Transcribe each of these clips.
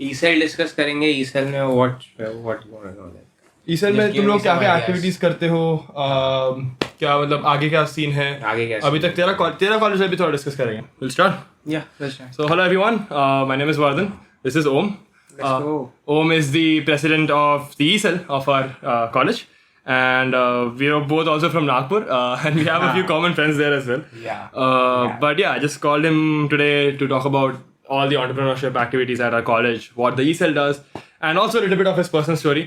ECIL discuss करेंगे. ईसेल में what ECIL में Just तुम give लोग me क्या some क्या ideas. एक्टिविटीज करते हो? क्या मतलब आगे क्या सीन है? आगे क्या अभी scene तक तेरा कॉलेज है भी थोड़ा डिस्कस करेंगे. We'll start. Yeah, let's start. So hello everyone. My name is Vardhan. This is Om. Let's go. Om is the president of the ESL of our college, and we are both also from Nagpur, and we have a few common friends there as well. Yeah. But yeah, I just called him today to talk about all the entrepreneurship activities at our college, what the ESL does, and also a little bit of his personal story.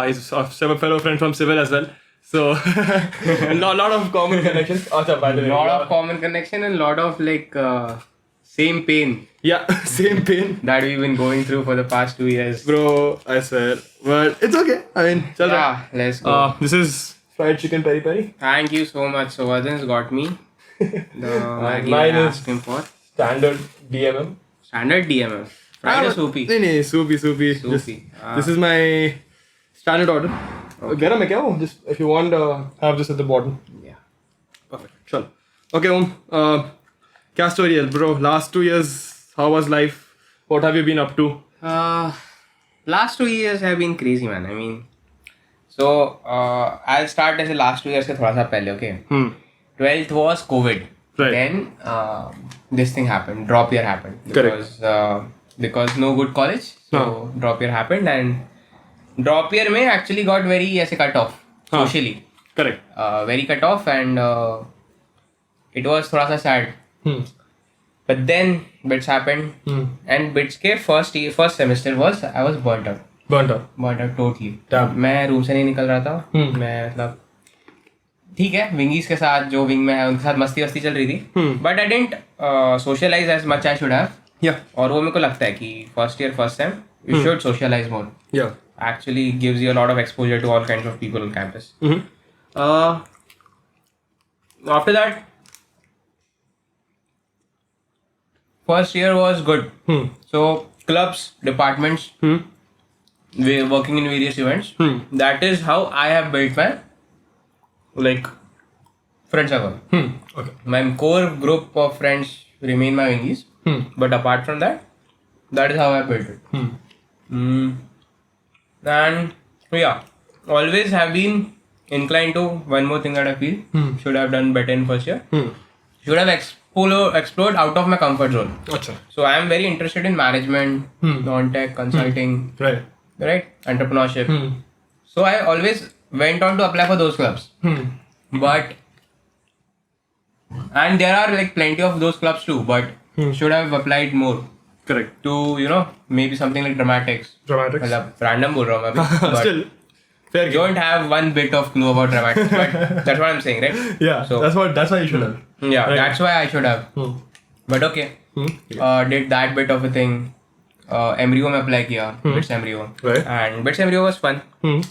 He's a fellow friend from Civil as well. So, a lot of common connections. Achha, by the way. Lot of common connection and lot of same pain Yeah, same pain. that we've been going through for the past 2 years. Bro, I swear. But it's okay. I mean, chal raha. Yeah, let's go. This is fried chicken peri peri. Thank you so much. So Vardhan's got me the Maggi mine I is- asked him for. Standard DMM. Standard DMF. Fried or soupy? नहीं नहीं soupy. Just- Soupy. This is my standard order. गरम है क्या वो? Just if you want, have this at the bottom. Yeah. Perfect. चलो. Okay, Om. क्या story है, bro? Last 2 years, how was life? What have you been up to? Last 2 years have been crazy, man. I mean, so I'll start as the last 2 years के थोड़ा सा पहले, okay? 12th was COVID. Right. Then this thing happened. Drop year happened. Correct. Because no good college. So drop year happened and drop year में actually got very ऐसे cut off socially. Correct. Very cut off and it was थोड़ा सा sad. But then bits happened and bits के first semester was I was burnt out. Burnt out. Totally. Damn. मैं room से नहीं निकल रहा था. मैं मतलब ठीक है विंगीज के साथ जो विंग में है उनके साथ मस्ती वस्ती चल रही थी. But I didn't socialize as much I should have. Yeah. और वो मेरे को लगता है कि first year first sem you should socialize more. Yeah. Actually gives you a lot of exposure to all kinds of people on campus. After that, first year was good. So clubs, departments, we're working in various events. That is how I have built my friend circle. Okay. My core group of friends remain my wingies. But apart from that, that is how I built it. And so yeah, always have been inclined to one more thing that I feel should have done better in first year. Should have explored out of my comfort zone. Acha. So I am very interested in management, non-tech, consulting, Right. entrepreneurship. So I always went on to apply for those clubs. But and there are like plenty of those clubs too, but should have applied more Correct. to maybe something like dramatics. Dramatics. मतलब random बोल रहा हूँ मैं अभी, but Still, fair game. don't have one bit of clue about dramatics, but that's what I'm saying, right? Yeah. So That's why you should have. yeah, Right. that's why I should have. But okay, did that bit of a thing. Embryo में apply किया, Bits Embryo, Right. and Bits Embryo was fun.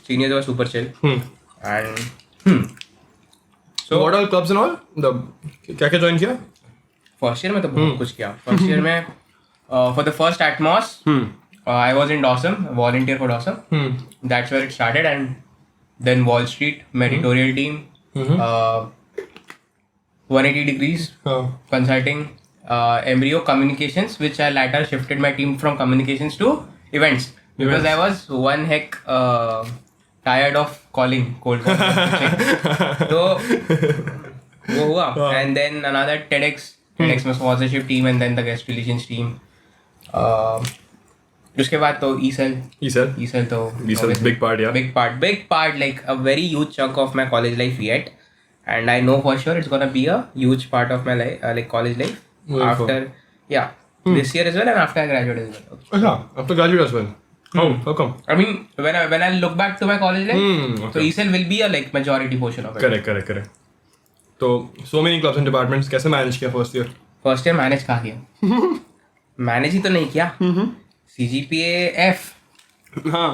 Seniors were super chill, and So what all clubs and all? क्या join किया? First year में तो बहुत कुछ किया. First year में for the first atmos I was in Dossum, volunteer for Dossum. That's where it started and then Wall Street में editorial team, 180 degrees consulting, Embryo communications, which I later shifted my team from communications to events because I was one heck tired of calling cold calling. So वो हुआ. And then another TEDx में sponsorship team and then the guest relations team. उसके बाद तो ESL तो ESL big part, yeah. big part, like a very huge chunk of my college life yet, and I know for sure it's gonna be a huge part of my life, like college life. After this year as well and after I graduate as well. Acha, after graduate as well. How come? I mean, when I look back to my college life, so Okay. ESL will be a like majority portion of it. Correct. So many clubs and departments. कैसे manage किया first year? First year manage कहाँ किया? Manage ही तो नहीं किया. CGPA F.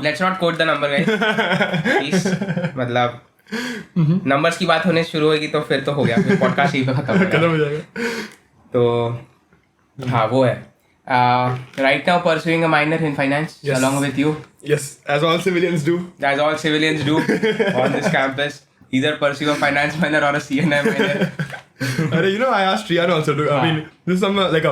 Let's not quote the number guys. मतलब numbers की बात होने शुरू होगी तो फिर तो हो गया, फिर पॉडकास्ट यहीं पे खत्म हो जाएगा. तो हाँ वो है. Right now pursuing a minor in finance along with you. Yes, as all civilians do. As all civilians do on this campus. Either pursue a finance minor or a CNI minor. I asked Rian also. I mean, this is some like a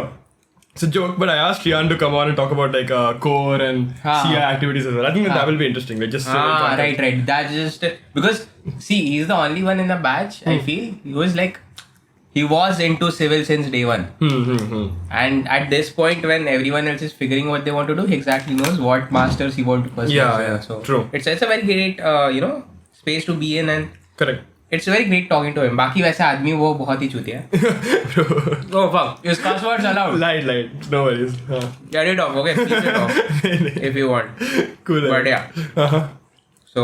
It's a joke, but I asked Rian to come on and talk about like core and CI activities as well. I think that will be interesting. Like just right. That's just because see, he's the only one in the batch. I feel he was into civil since day one. And at this point, when everyone else is figuring what they want to do, he exactly knows what masters he want to pursue. Yeah. So true. It's a very great space to be in, and Correct. It's very great talking to him. बाकी वैसे आदमी वो बहुत ही चूतिया है. Oh fuck. Is cuss words allowed? Light. No worries. Get it off, okay? Keep it off if you want. Cool. But yeah. So.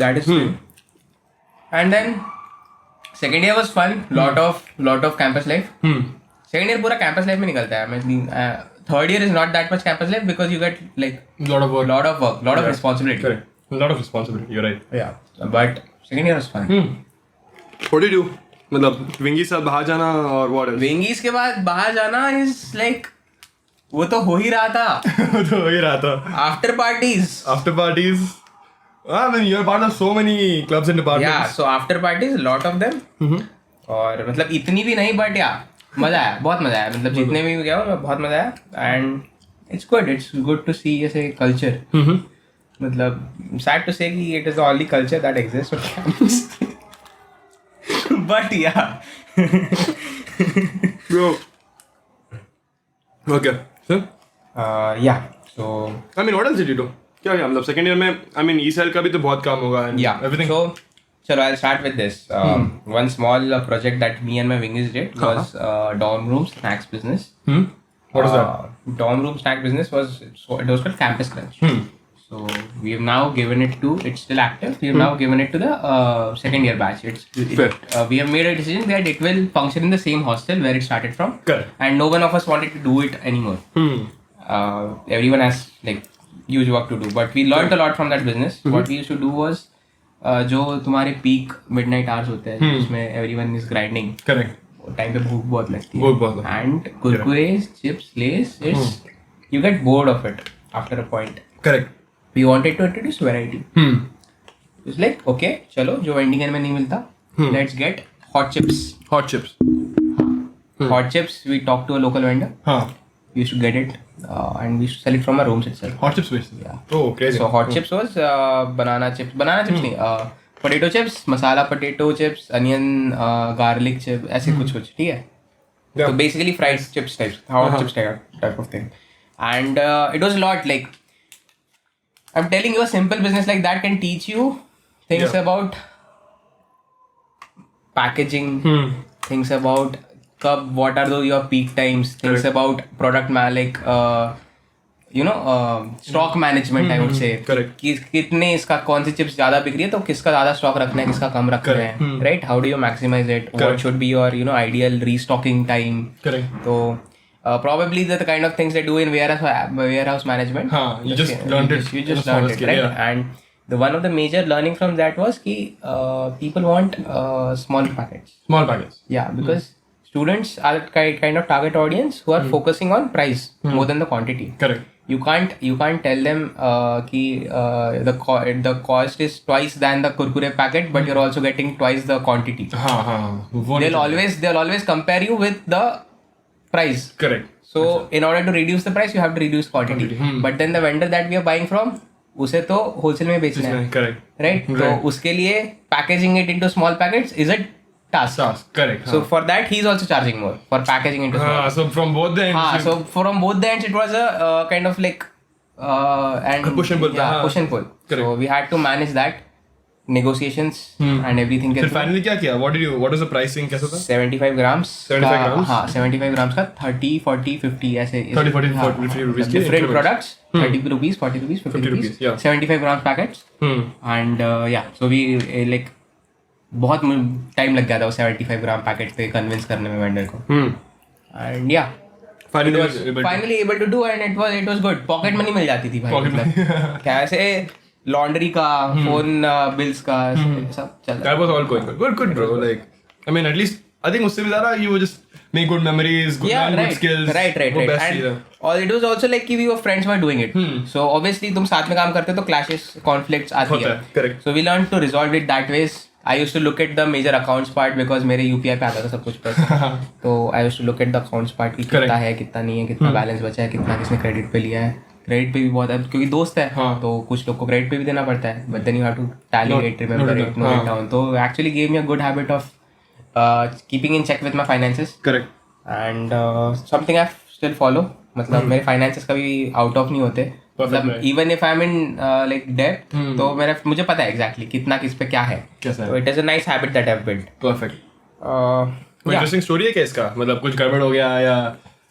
That is true. And then second year was fun. Lot of campus life. Second year पूरा campus life में निकलता है. I mean, third year is not that much campus life because you get like lot of work, lot of responsibility. Correct. A lot of responsibility. You're right. Yeah. But second year was fun. What did you do? मतलब विंगी साथ बाहर जाना और what else? विंगीज के बाद बाहर जाना is like वो तो हो ही रहा था. तो हो ही रहा था. After parties. I mean, you're part of so many clubs and departments. Yeah, so after parties, a lot of them. और मतलब इतनी भी नहीं, but yeah, मजा आया, बहुत मजा आया. मतलब जितने भी गया हूँ बहुत मजा आया. And it's good to see ऐसे culture. मतलब sad to say कि it is the only culture that exists on campus. But yeah. Bro. Okay. So? Yeah. So. I mean, what else did you do? क्या मतलब second year में I mean ECL का भी तो बहुत काम होगा and everything. So, chalo, I'll start with this. One small project that me and my wingies did was dorm room snacks business. What is that? Dorm room snack business was called Campus Crunch. So we have now given it to, it's still active. We have now given it to the second year batch. We have made a decision that it will function in the same hostel where it started from. Correct. And no one of us wanted to do it anymore. Everyone has like huge work to do, but we learned a lot from that business. What we used to do was जो तुम्हारे peak midnight hours होते हैं जिसमें everyone is grinding. Correct. Time पे भूख बहुत लगती है. And Kurkure, chips, lays, you get bored of it after a point. Correct. We wanted to introduce variety. It's like, okay, चलो जो vending में नहीं मिलता, let's get hot chips. Hot chips. Hot chips, we talked to a local vendor. We used to get it and we used to sell it from our rooms itself. Hot chips basically? Yeah. Oh, crazy. So hot chips was banana chips नहीं, potato chips, masala potato chips, onion, garlic chip, ऐसे कुछ ठीक है? So basically fried chips types, hot chips type of thing. And it was a lot like, I'm telling you, a simple business like that can teach you things about packaging, things about what are your peak times, things about product stock management, I would say. Correct. कितने इसका कौन सी chips ज़्यादा बिक रही है तो किसका ज़्यादा स्टॉक रखना है, किसका कम रखना है, right? How do you maximize it? What should be your ideal restocking time? Correct. So probably the kind of things they do in warehouse management. You just learned it. You just learned it, right? Yeah. And one of the major learning from that was कि people want small packets. Small packets. Yeah, because students are the kind of target audience who are focusing on price more than the quantity. Correct. You can't tell them कि the cost is twice than the kurkure packet, but you're also getting twice the quantity. They'll always compare you with the price. Correct. So in order to reduce the price, you have to reduce quantity. But then the vendor that we are buying from, उसे तो wholesale में बेचना है. Correct. Right? तो उसके लिए packaging it into small packets is a task. Correct. So for that, he's also charging more for packaging into small. So from both the ends. So from both the ends, it was a kind of like and push and pull. Yeah, push and pull. Correct. So we had to manage that. Negotiations and everything. फिर finally क्या किया? What was the pricing? कैसा था? 75 grams. 75 grams? हाँ, 75 grams का 30, 40, 50 ऐसे. 30, 40, 50 rupees. Different products. 30 rupees, 40 rupees, 50 rupees. Yeah. 75 grams packets. And so we like बहुत time लग गया था वो 75 ग्राम पैकेट पे कन्विंस करने में वेंडर को. And yeah. Finally able to do and it was good. Pocket money मिल जाती थी भाई. मतलब कैसे लॉन्ड्री का, फोन बिल्स का सब चल रहा. That was all going good. Good bro. Like I mean at least I think उससे भी ज़्यादा you were just make good memories, good skills. Right. And all it was also like कि we were friends were doing it. So obviously तुम साथ में काम करते तो clashes, conflicts आती है. Correct. So we learned to resolve it that ways. I used to look at the major accounts part because मेरे UPI पे आता था सब कुछ पैसा. तो I used to look at the accounts part कि कितना है कितना नहीं है, कितना बैलेंस बचा है, कितना किसने क्रेडिट पे लिया है. क्रेडिट पे भी बहुत है क्योंकि दोस्त है तो कुछ लोग को क्रेडिट पे भी देना पड़ता है. But then you have to tally it, remember it, note it down. तो actually gave me a good habit of keeping in check with my finances. Correct. And something I still follow. मतलब मेरे finances कभी out of नहीं होते. मतलब even if I am in like date तो मुझे पता है एग्जैक्टली कितना किस पे क्या है. तो it is a nice habit that I have built. Perfect. कोई इंटरेस्टिंग स्टोरी है क्या इसका? मतलब कुछ गड़बड़ हो गया या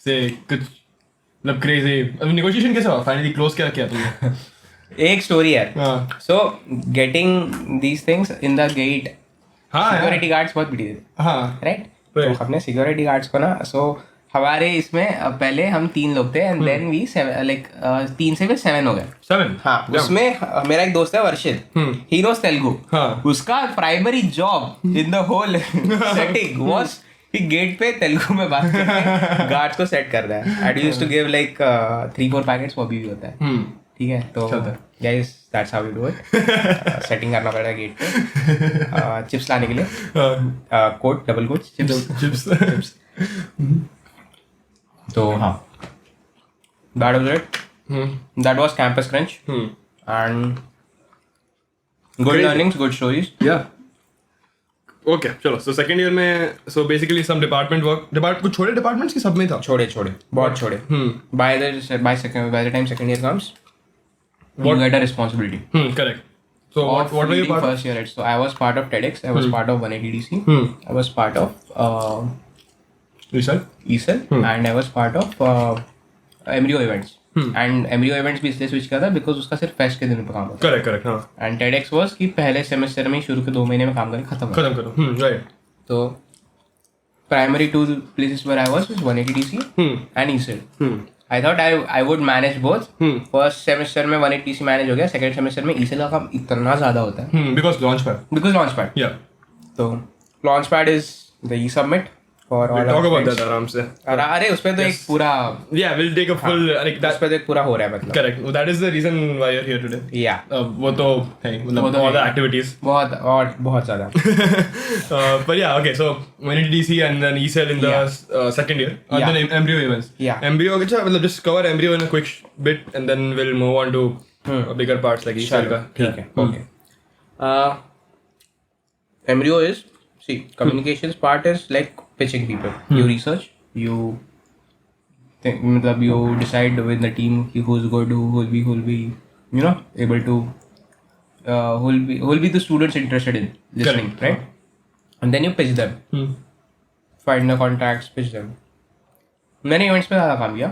से कुछ मतलब क्रेजी नेगोशिएशन कैसे हुआ? फाइनली क्लोज क्या किया तुमने? एक स्टोरी है. So getting these things in the gate, security guards बहुत पीटी थे. हाँ राइट. तो अपने सिक्योरिटी गार्ड्स को ना, सो हमारे इसमें पहले हम 3 लोग थे एंड देन वी लाइक 3 से फिर 7 हो गए. 7? हाँ. उसमें मेरा एक दोस्त है वर्षित, ही नोस तेलुगु. उसका primary job in the whole setting was कि गेट पे तेलुगु में बात करके गार्ड्स को सेट कर रहा है. And used to give like 3-4 packets, वो भी होता है. ठीक है. तो guys that's how we do it. Setting करना पड़ता है गेट पे. चिप्स लाने के लिए कोट डबल कोट चिप्स. तो हाँ, that was it. That was Campus Crunch. And good learnings, good stories. Yeah. Okay, चलो. So second year में so basically some department work. कुछ छोटे departments की सब में था? छोटे बहुत छोटे. By the time second year comes, you get a responsibility. Correct. So what were you part of? First year, right? So I was part of TEDx. I was part of 180DC. I was part of ESL and I was part of Embryo events. And Embryo events भी इसलिए switch किया था because उसका सिर्फ fest के दिन पे काम होता है. करेक्ट. हाँ. एंड TEDx was कि पहले सेमेस्टर में शुरू के 2 महीने में काम करके खत्म करो. राइट. तो primary 2 places where I was 180DC and ESL. I thought I would manage both. First semester में 180DC मैनेज हो गया. सेकंड सेमेस्टर में ESL का काम इतना ज़्यादा होता है. Because launchpad. Yeah. तो launchpad is the e-submit. We'll talk about that आराम से. अरे उसपे तो एक पूरा. Yeah, we'll take a full. like that. उसपे तो एक पूरा हो रहा है मतलब. Correct. That is the reason why you're here today. Yeah. वो तो है मतलब all the activities. बहुत ज़्यादा. But yeah, okay. So 180DC and then ESL in the second year. And then Embryo events. Yeah. Embryo अच्छा मतलब just cover Embryo in a quick bit and then we'll move on to bigger parts like ESL का. ठीक है. Okay. Embryo is communications part is like pitching people. You research, you think, you decide with the team who's good, who will be you know able to who will be the students interested in listening. Correct. Right? And then you pitch them. Find the contacts, pitch them. मैंने events पे ज़्यादा काम किया.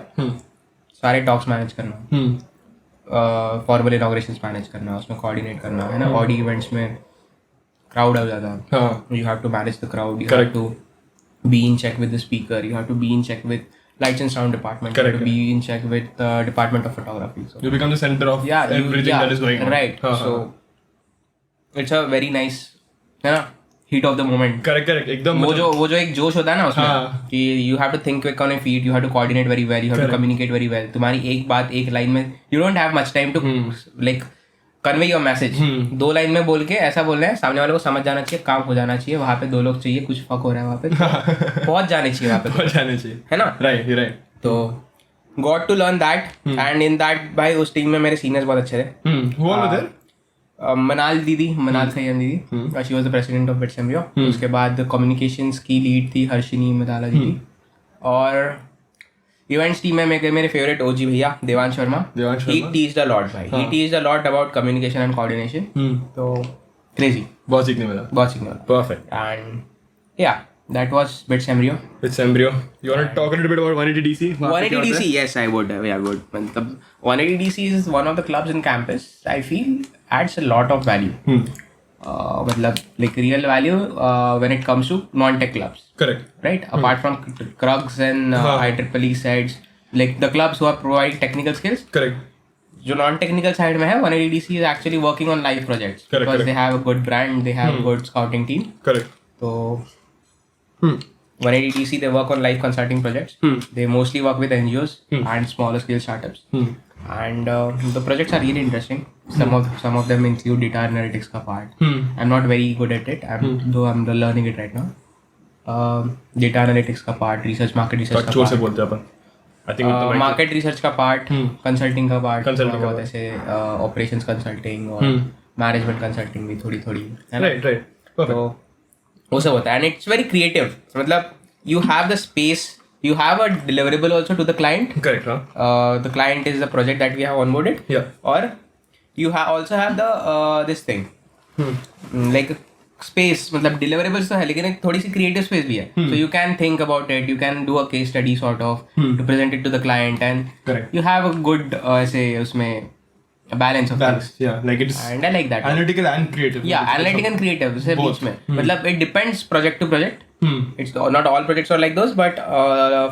सारे talks manage करना, formal इनॉग्रेशंस manage करना, उसमें coordinate करना है ना. ऑडी इवेंट्स में crowd हो जाता है. You have to manage the crowd. You have to be in check with the speaker. You have to be in check with lights and sound department. Correct. You have to be in check with the department of photography. So you become the center of everything that is going on. Right. So it's a very nice, है ना, heat of the moment. Correct. एकदम वो जो एक जोश होता है ना उसमें कि you have to think quick on your feet. You have to coordinate very well. You have to communicate very well. तुम्हारी एक बात एक लाइन में you don't have much time to like convey your message. 2 line में बोल के ऐसा बोल रहे हैं, सामने वाले को समझ जाना चाहिए, काम हो जाना चाहिए. वहाँ पे 2 लोग चाहिए, कुछ फक हो रहा है वहाँ पे, पहुंच जाने चाहिए वहाँ पे, पहुंच जाने चाहिए, है ना. राइट. तो got to learn that and in that भाई उस टीम में मेरे सीनियर्स बहुत अच्छे थे. मनाल खैम दीदी, she was the president of bits embryo. उसके बाद कम्युनिकेशंस की लीड थी हर्षिनी मदाला जी. और इवेंट्स टीम में मेरे फेवरेट ओजी भैया देवांश शर्मा. ही टीच्ड अ लॉट भाई. ही टीच्ड a lot about communication and coordination. तो क्रेजी, बहुत सीखने मिला. Perfect. And yeah, that was Bits Embryo. You want to talk a little bit about 180DC? 180DC, yes, I would. मतलब 180DC is one of the clubs in campus. I feel adds a lot of value. मतलब like real value when it comes to non-tech clubs. Correct. Right? Apart from Krugs and IEEE sides, like the clubs who are providing technical skills. Correct. जो non-technical side में है, 180DC is actually working on live projects. Because they have a good brand, they have a good scouting team. Correct. So 180DC they work on live consulting projects. They mostly work with NGOs and smaller scale startups. And the projects are really interesting. Some of them include data analytics ka part. I'm not very good at it, though I'm learning it right now. Data analytics का part, market research का जोर से part, बोलते हैं अपन. I think with the mic- market research का part, consulting का part, Consulting का बहुत ऐसे operations consulting और management consulting भी थोड़ी है ना? Right. Perfect. तो वो सब होता है and it's very creative. मतलब you have the space, you have a deliverable also to the client. Correct, huh? The client is the project that we have onboarded. Yeah. Or you also have the this thing. Like space, मतलब deliverables तो है लेकिन एक थोड़ी सी creative space भी है. So you can think about it, you can do a case study sort of to present it to the client and Correct. you have a good ऐसे उसमें balance of things. Yeah, like it's And I like that. analytical and creative. Yeah, analytic and creative से बीच में. मतलब it depends project to project. It's not all projects are like those, but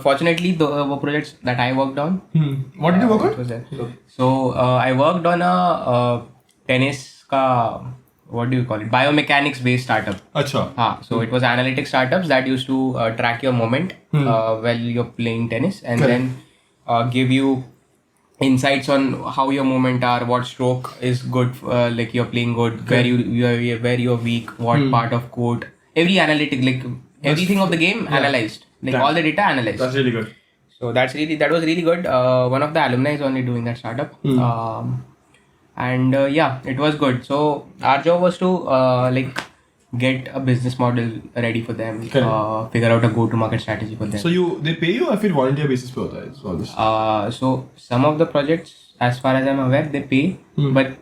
fortunately the projects that I worked on. What did you work it was on? there. So I worked on a tennis ka, what do you call it? Biomechanics based startup. Acha. So it was analytic startups that used to track your moment while you're playing tennis and then give you insights on how your movement are, what stroke is good, like you're playing good, where you're weak, what part of court, every analytic, like everything of the game analyzed, like all the data analyzed. That's really good. So that was really good. One of the alumni is only doing that startup. And yeah, it was good. So our job was to like get a business model ready for them, figure out a go-to-market strategy for them. So they pay you or फिर volunteer basis पे होता है all this? So some of the projects, as far as I'm aware, they pay, but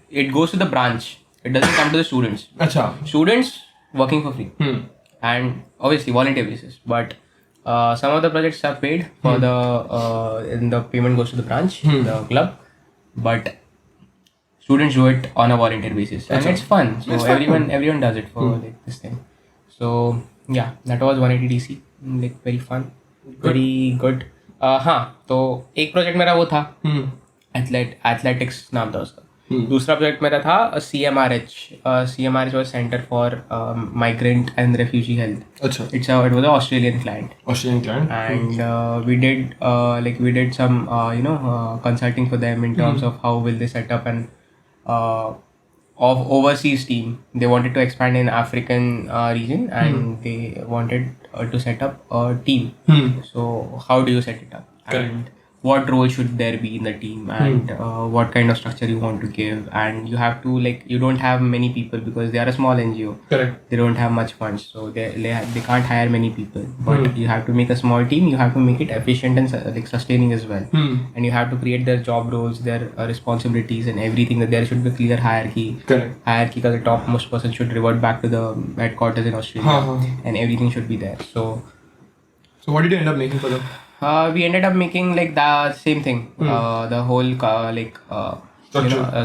it goes to the branch. It doesn't come to the students. Acha. Students working for free, and obviously volunteer basis. But some of the projects are paid for and the payment goes to the branch, the club, but students do it on a volunteer basis, and it's fun. So everyone does it for like this thing. So yeah, that was 180 DC, like very fun, very good. तो एक project मेरा वो था athletics नाम था उसका. दूसरा project मेरा था CMRH. CMRH was Center for Migrant and Refugee Health. Acha. It was an Australian client. And we did some consulting for them in terms of how will they set up an of overseas team. They wanted to expand in African region and they wanted to set up a team. So how do you set it up? And what role should there be in the team and what kind of structure you want to give, and you have to you don't have many people because they are a small NGO. Correct. They don't have much funds, so they can't hire many people, but you have to make a small team, you have to make it efficient and sustaining as well. And you have to create their job roles, their responsibilities and everything, that there should be clear hierarchy. Correct. Hierarchy because the topmost person should revert back to the headquarters in Australia and everything should be there. So what did you end up making for them? We ended up making like the same thing, the whole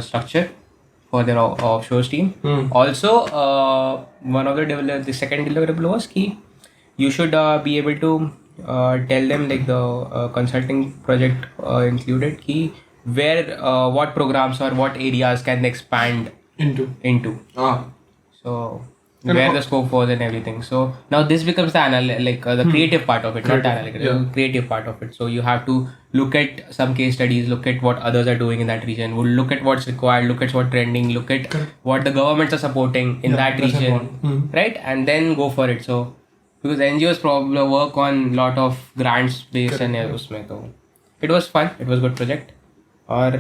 structure for their offshore team. Also, one of the second deliverable was key. You should be able to tell them like the consulting project included key where what programs or what areas can they expand into. So where the scope was and everything. So now this becomes the creative part of it, not the analytical, creative part of it. So you have to look at some case studies, look at what others are doing in that region, we'll look at what's required, look at what's trending, look at what the governments are supporting in that region, right? And then go for it. So because NGOs probably work on lot of grants based and उसमें तो it was fun, it was good project. और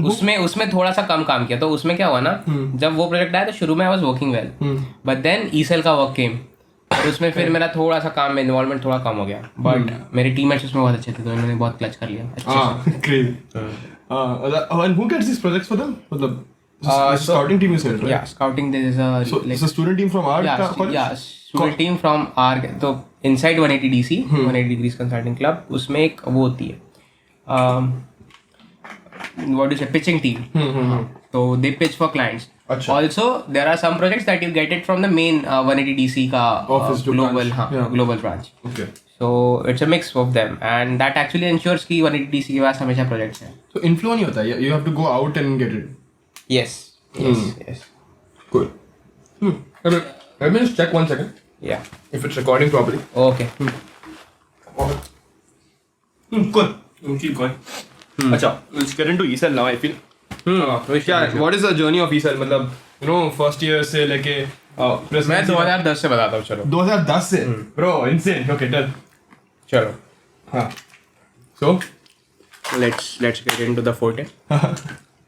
उसमें थोड़ा सा कम काम किया. तो उसमें क्या हुआ ना, जब वो प्रोजेक्ट आया तो शुरू में I was working well, but then E Cell का वर्क केम. उसमें फिर मेरा थोड़ा सा काम में इन्वॉल्वमेंट थोड़ा कम हो गया, बट मेरे टीममेट्स उसमें बहुत अच्छे थे तो इन्होंने बहुत क्लच कर लिया अच्छे से. And who gets these projects for them? Scouting team you said, right? Yeah, scouting there is a it's a student team from our college? Yeah, student team from our, तो inside 180 DC 180 degrees consulting club, उसमें एक वो होती है what do you say, pitching team. So they pitch for clients. Achha. Also there are some projects that you get it from the main 180 DC ka office global global branch. Okay. So it's a mix of them and that actually ensures कि 180 DC के पास हमेशा projects हैं. So inflow नहीं होता है, you have to go out and get it. Yes. Cool. Let me just check 1 second. Yeah. If it's recording properly. Okay. Cool. Keep going. अच्छा, let's get into ESL now. I feel. क्या what is the journey of ESL? मतलब first year से लेके मैं 2010 से बताता हूँ. चलो 2010 से bro insane. Okay, done. चलो हाँ. So let's get into the forte.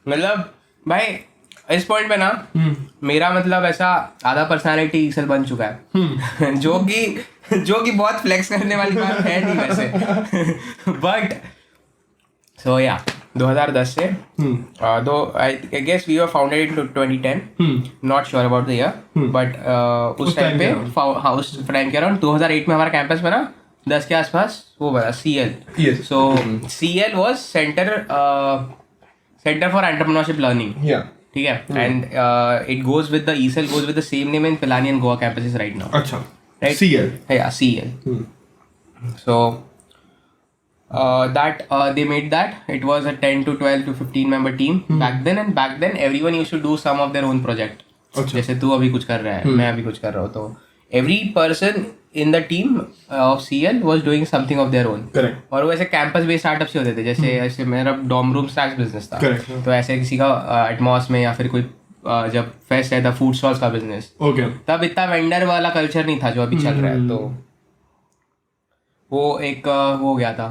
मतलब भाई इस पॉइंट पे ना मेरा मतलब ऐसा आधा पर्सनालिटी ईसल बन चुका है. जो कि बहुत फ्लेक्स करने वाली बात है नहीं वैसे. बट सो या 2010 से दो I guess we were founded in 2010. Not sure about the year but उस टाइम पे उस टाइम के अराउंड 2008 में हमारा कैंपस बना 10 के आसपास. वो बना CL. So CL was centre for entrepreneurship learning. ठीक है. And it goes with the ESL goes with the same name in Pilani and Goa campuses right now. अच्छा. Right? CL. Yeah, CL. So that they made that. It was a 10 to 12 to 15 member team back then, and back then everyone used to do some of their own project. जैसे तू अभी कुछ कर रहा है, मैं अभी कुछ कर रहा हूँ, तो every person in the team of CL was doing something of their own. Correct. और वो ऐसे कैंपस बेस्ड स्टार्टअप्स ही होते थे. जैसे ऐसे मेरा डॉम रूम स्नैक्स बिजनेस था. Correct. तो ऐसे किसी का एटमॉस में या फिर कोई जब फेस्ट है था फूड स्टॉल्स का बिजनेस. Okay. तब इतना वेंडर वाला कल्चर नहीं था जो अभी चल रहा है. तो वो एक वो हो गया था.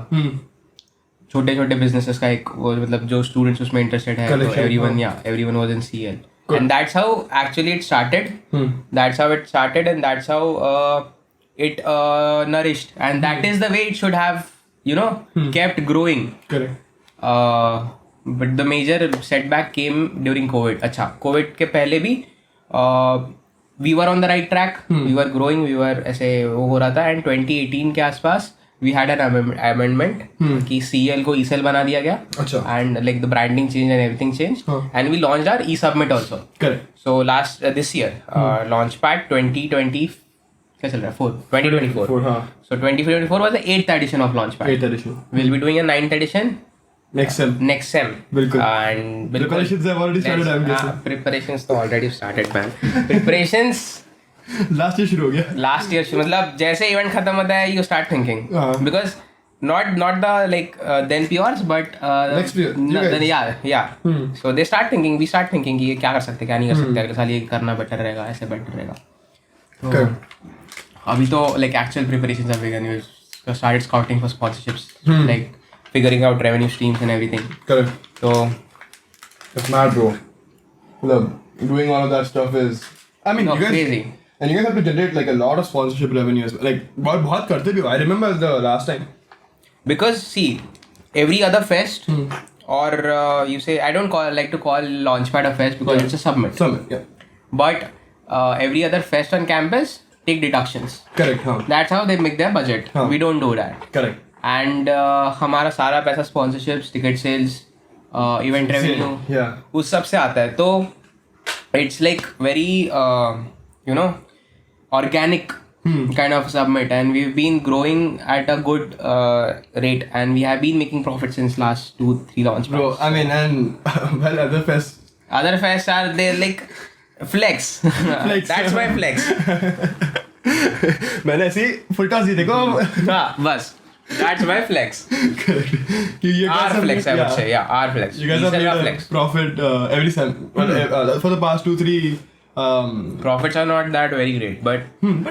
छोटे छोटे बिजनेसेस का एक वो मतलब जो स्टूडेंट्स उसमें इंटरेस्टेड है तो everyone was in CL. Good. And that's how actually it started. That's how it started and that's how it nourished, and that is the way it should have kept growing. Correct. But the major setback came during COVID. अच्छा, COVID के पहले भी we were on the right track. We were growing, we were ऐसे वो हो रहा था. And 2018 के आसपास we had an amendment कि CL को ESL बना दिया गया. अच्छा. And like the branding changed and everything changed. And we launched our e-submit also. Correct. So this year Launchpad 2020 क्या चल रहा है 2024. हाँ. So 2024 was the 8th edition of Launchpad. 8th edition. We'll be doing a 9th edition next sem. बिल्कुल. And preparations have already started. I'm guessing. Preparations तो already started man. Preparations last year शुरू हो गया. Last year मतलब जैसे event खत्म होता है you start thinking because not the like then PRs but next year. yeah. So they start thinking, we start thinking कि ये क्या कर सकते क्या नहीं कर सकते, अगले साल ये करना बेटर रहेगा, ऐसे बेटर रहेगा. तो अभी तो like actual preparations have begun. We started scouting for sponsorships, like figuring out revenue streams and everything. Correct. So that's mad, bro. Doing all of that stuff is, I mean, you guys crazy. And you guys have to generate like a lot of sponsorship revenue as well. Like बहुत करते भी हो. I remember the last time. Because see, every other fest or you say I don't like to call Launchpad a fest because it's a summit. Yeah. But every other fest on campus take deductions. Correct. हाँ. That's how they make their budget. We don't do that. Correct. And हमारा सारा पैसा sponsorships, ticket sales, event revenue, उस सब से आता है. तो it's like very organic kind of summit, and we've been growing at a good rate, and we have been making profit since last 2-3 launch. Bro, I mean, and well, other fests are they like flex. That's my flex. मैंने ऐसी full toss ही देखो. हाँ बस. That's my flex. Our flex, I would say. Yeah, our flex. You guys have made a profit every sem. For the past 2-3 profits are not that very great, but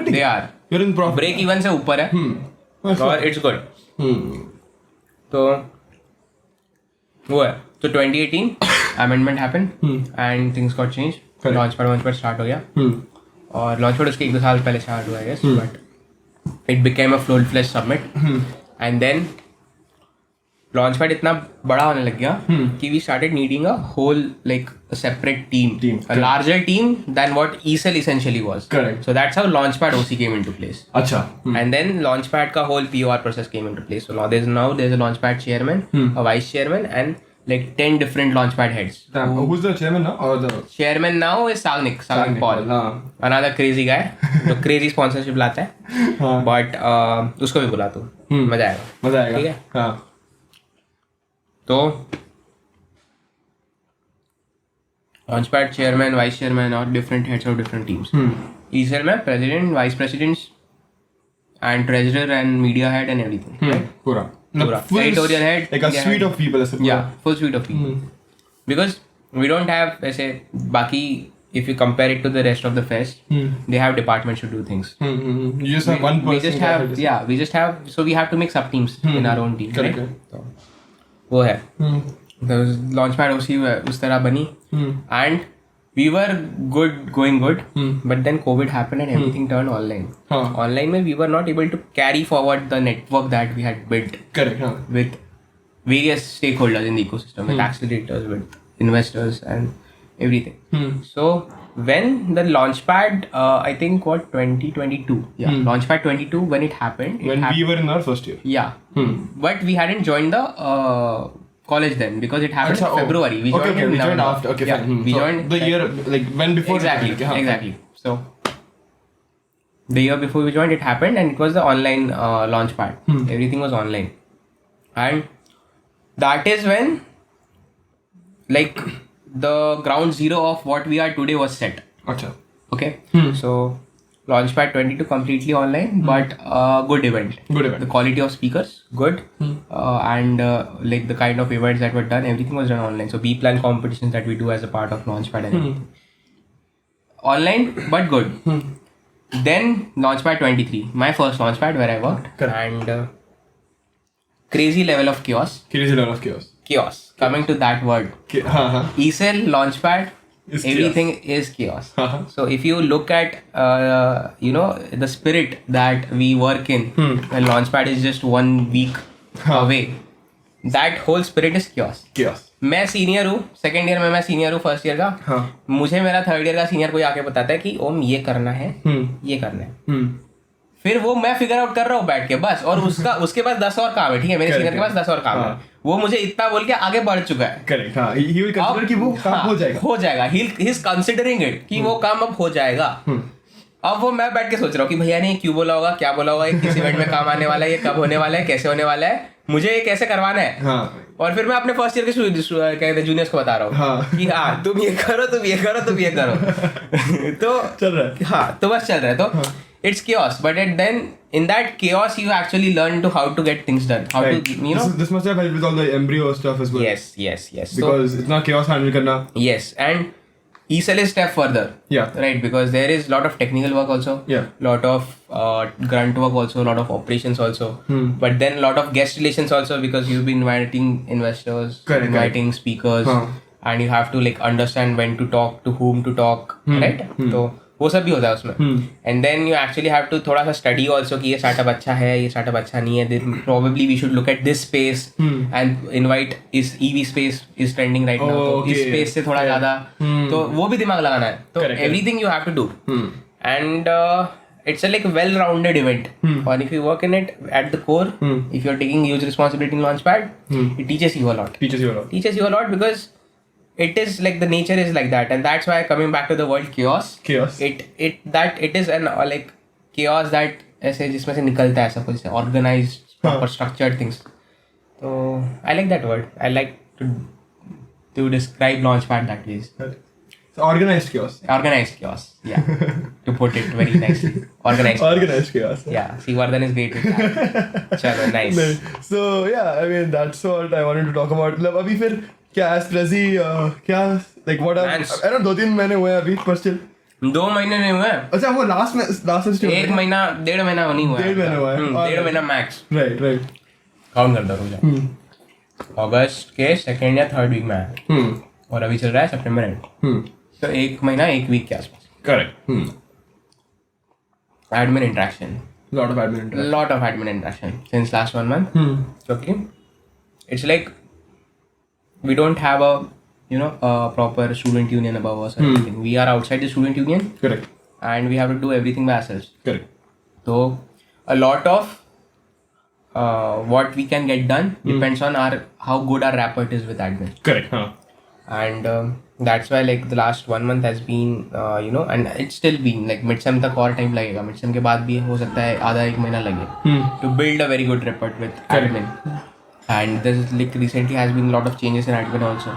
they are. You're in profit. Break even से ऊपर है. और it's good. तो वो है. So 2018 amendment happened and things got changed. Launchpad start हो गया. और Launchpad उसके 1-2 साल पहले start हुआ I guess, but it became a full-fledged summit. And then Launchpad इतना बड़ा होने लग गया कि we started needing a whole like a separate team. A larger team than what ESL essentially was. Correct. So that's how Launchpad OC came into place. अच्छा. And then Launchpad का whole PR process came into place. So now there's a Launchpad chairman, a vice chairman, and like 10 different Launchpad heads. Who's the chairman now? Or the chairman now is Sagnik Paul. Another crazy guy. जो crazy sponsorship लाता है. But उसको भी बुला तू. मजा आएगा. ठीक है. हाँ. तो Launchpad chairman, vice chairman और different heads of different teams. ESL में president, vice presidents and treasurer and media head and everything. Right? पूरा. पूरा editorial head, like a media suite head. of people ऐसे पूरा. Yeah, full suite of people. Because we don't have ऐसे बाकी, if you compare it to the rest of the fest, they have departments to do things. You just have one person. We just have, yeah, we just have, so we have to make sub teams in our own team, Correct. right? So, वो है. तो launchpad उस तरह बनी, and we were going good, but then COVID happened and everything turned online. Online में we were not able to carry forward the network that we had built. Correct. With various stakeholders in the ecosystem, with accelerators, with investors and everything. So when the launchpad, I think 2022, launchpad 22, when it happened, We were in our first year. Yeah, but we hadn't joined the college then because it happened in February. We joined in we joined November. after. Okay, yeah, fine. We So joined the year like when before. Exactly. So the year before we joined, it happened, and it was the online launchpad. Everything was online, and that is when like the ground zero of what we are today was set. Acha. Okay. So Launchpad 22 completely online, but good event. Good event. The quality of speakers, good. And like the kind of events that were done, everything was done online. So B-plan competitions that we do as a part of Launchpad and everything. Online, but good. Then Launchpad 23, my first Launchpad where I worked. Correct. And crazy level of chaos. Crazy level of chaos. Chaos. Coming to that word. eCell, Launchpad, Is everything is chaos. Uh-huh. So if you look at the spirit that we work in when Launchpad is just 1 week away, that whole spirit is chaos. Chaos. मैं senior हूँ, second year में मैं senior हूँ first year का. मुझे मेरा third year का senior कोई आके बताता है कि ओम ये करना है, ये करना है. फिर वो मैं फिगर आउट कर रहा हूँ बैठ के बस, और उसके पास 10 और काम है. ठीक है, मेरे सीनियर के पास 10 और काम है. वो मुझे इतना बोल के आगे बढ़ चुका है. करेक्ट. हाँ, he will consider कि वो काम हो जाएगा. he is considering it कि वो काम अब हो जाएगा. अब वो मैं बैठ के सोच रहा हूँ कि भैया ने क्यों बोला होगा, क्या बोला होगा, ये किस इवेंट में काम आने वाला है, ये कब होने वाला है, कैसे होने वाला है, मुझे ये कैसे करवाना है. और फिर मैं अपने फर्स्ट ईयर के जूनियर्स को बता रहा हूँ कि हाँ तुम ये करो, तुम ये करो, तुम ये करो. तो चल रहा है. हाँ, तो बस चल रहा है. तो it's chaos, but then in that chaos you actually learn to how to get things done, how Right. to This must have helped with all the embryo stuff as well. yes. Because it's not chaos handle करना. Yes, and eCell is step further. Yeah. Right, because there is lot of technical work also. Yeah. Lot of grunt work also, lot of operations also. But then lot of guest relations also, because you've been inviting investors, Correct. inviting speakers, and you have to like understand when to talk, to whom to talk, right? तो वो सब भी होता है उसमें. And then you actually have to थोड़ा सा study also कि ये startup अच्छा है, ये startup अच्छा नहीं है. Then probably we should look at this space and invite is EV space is trending right now. तो इस space से थोड़ा ज़्यादा, तो वो भी दिमाग लगाना है. तो everything you have to do. And it's a like well-rounded event. Or if you work in it at the core, if you're taking huge responsibility in Launchpad, it teaches you a lot. Teaches you a lot because it is like the nature is like that, and that's why coming back to the word chaos. It is an like chaos that ऐसे जिसमें से निकलता है सब कुछ organized, proper structured things. So I like that word. I like to describe Launchpad that way. So organized chaos. Yeah. To put it very nicely. Organized chaos. Yeah. See, Vardhan is great with that. Chalo, nice. So yeah, I mean that's what I wanted to talk about. मतलब अभी फिर क्या as Prezi क्या like what are I don't know 2-3 महीने हुए अभी पर still 2 महीने नहीं हुए. अच्छा वो लास्ट में 1 महीना 1.5 महीना नहीं हुआ. 1.5 महीना हुआ है. 1.5 महीना मैक्स. Right. काउंट करता रुक. अगस्त के सेकेंड या थर्ड वीक में आया. और अभी चल रहा है सितंबर एंड. तो 1 महीना 1 वीक के आसपास. Correct. Admin interaction. Lot of admin interaction since last 1 month. Okay. It's like we don't have a proper student union above us or anything. We are outside the student union. Correct. And we have to do everything by ourselves. Correct. So a lot of what we can get done depends on how good our rapport is with admin. Correct. And that's why like the last 1 month has been and it's still been like midsem tak और time लगेगा. midsem के बाद भी हो सकता है आधा 1 महीना लगे to build a very good rapport with admin. And there's like recently has been a lot of changes in admin also.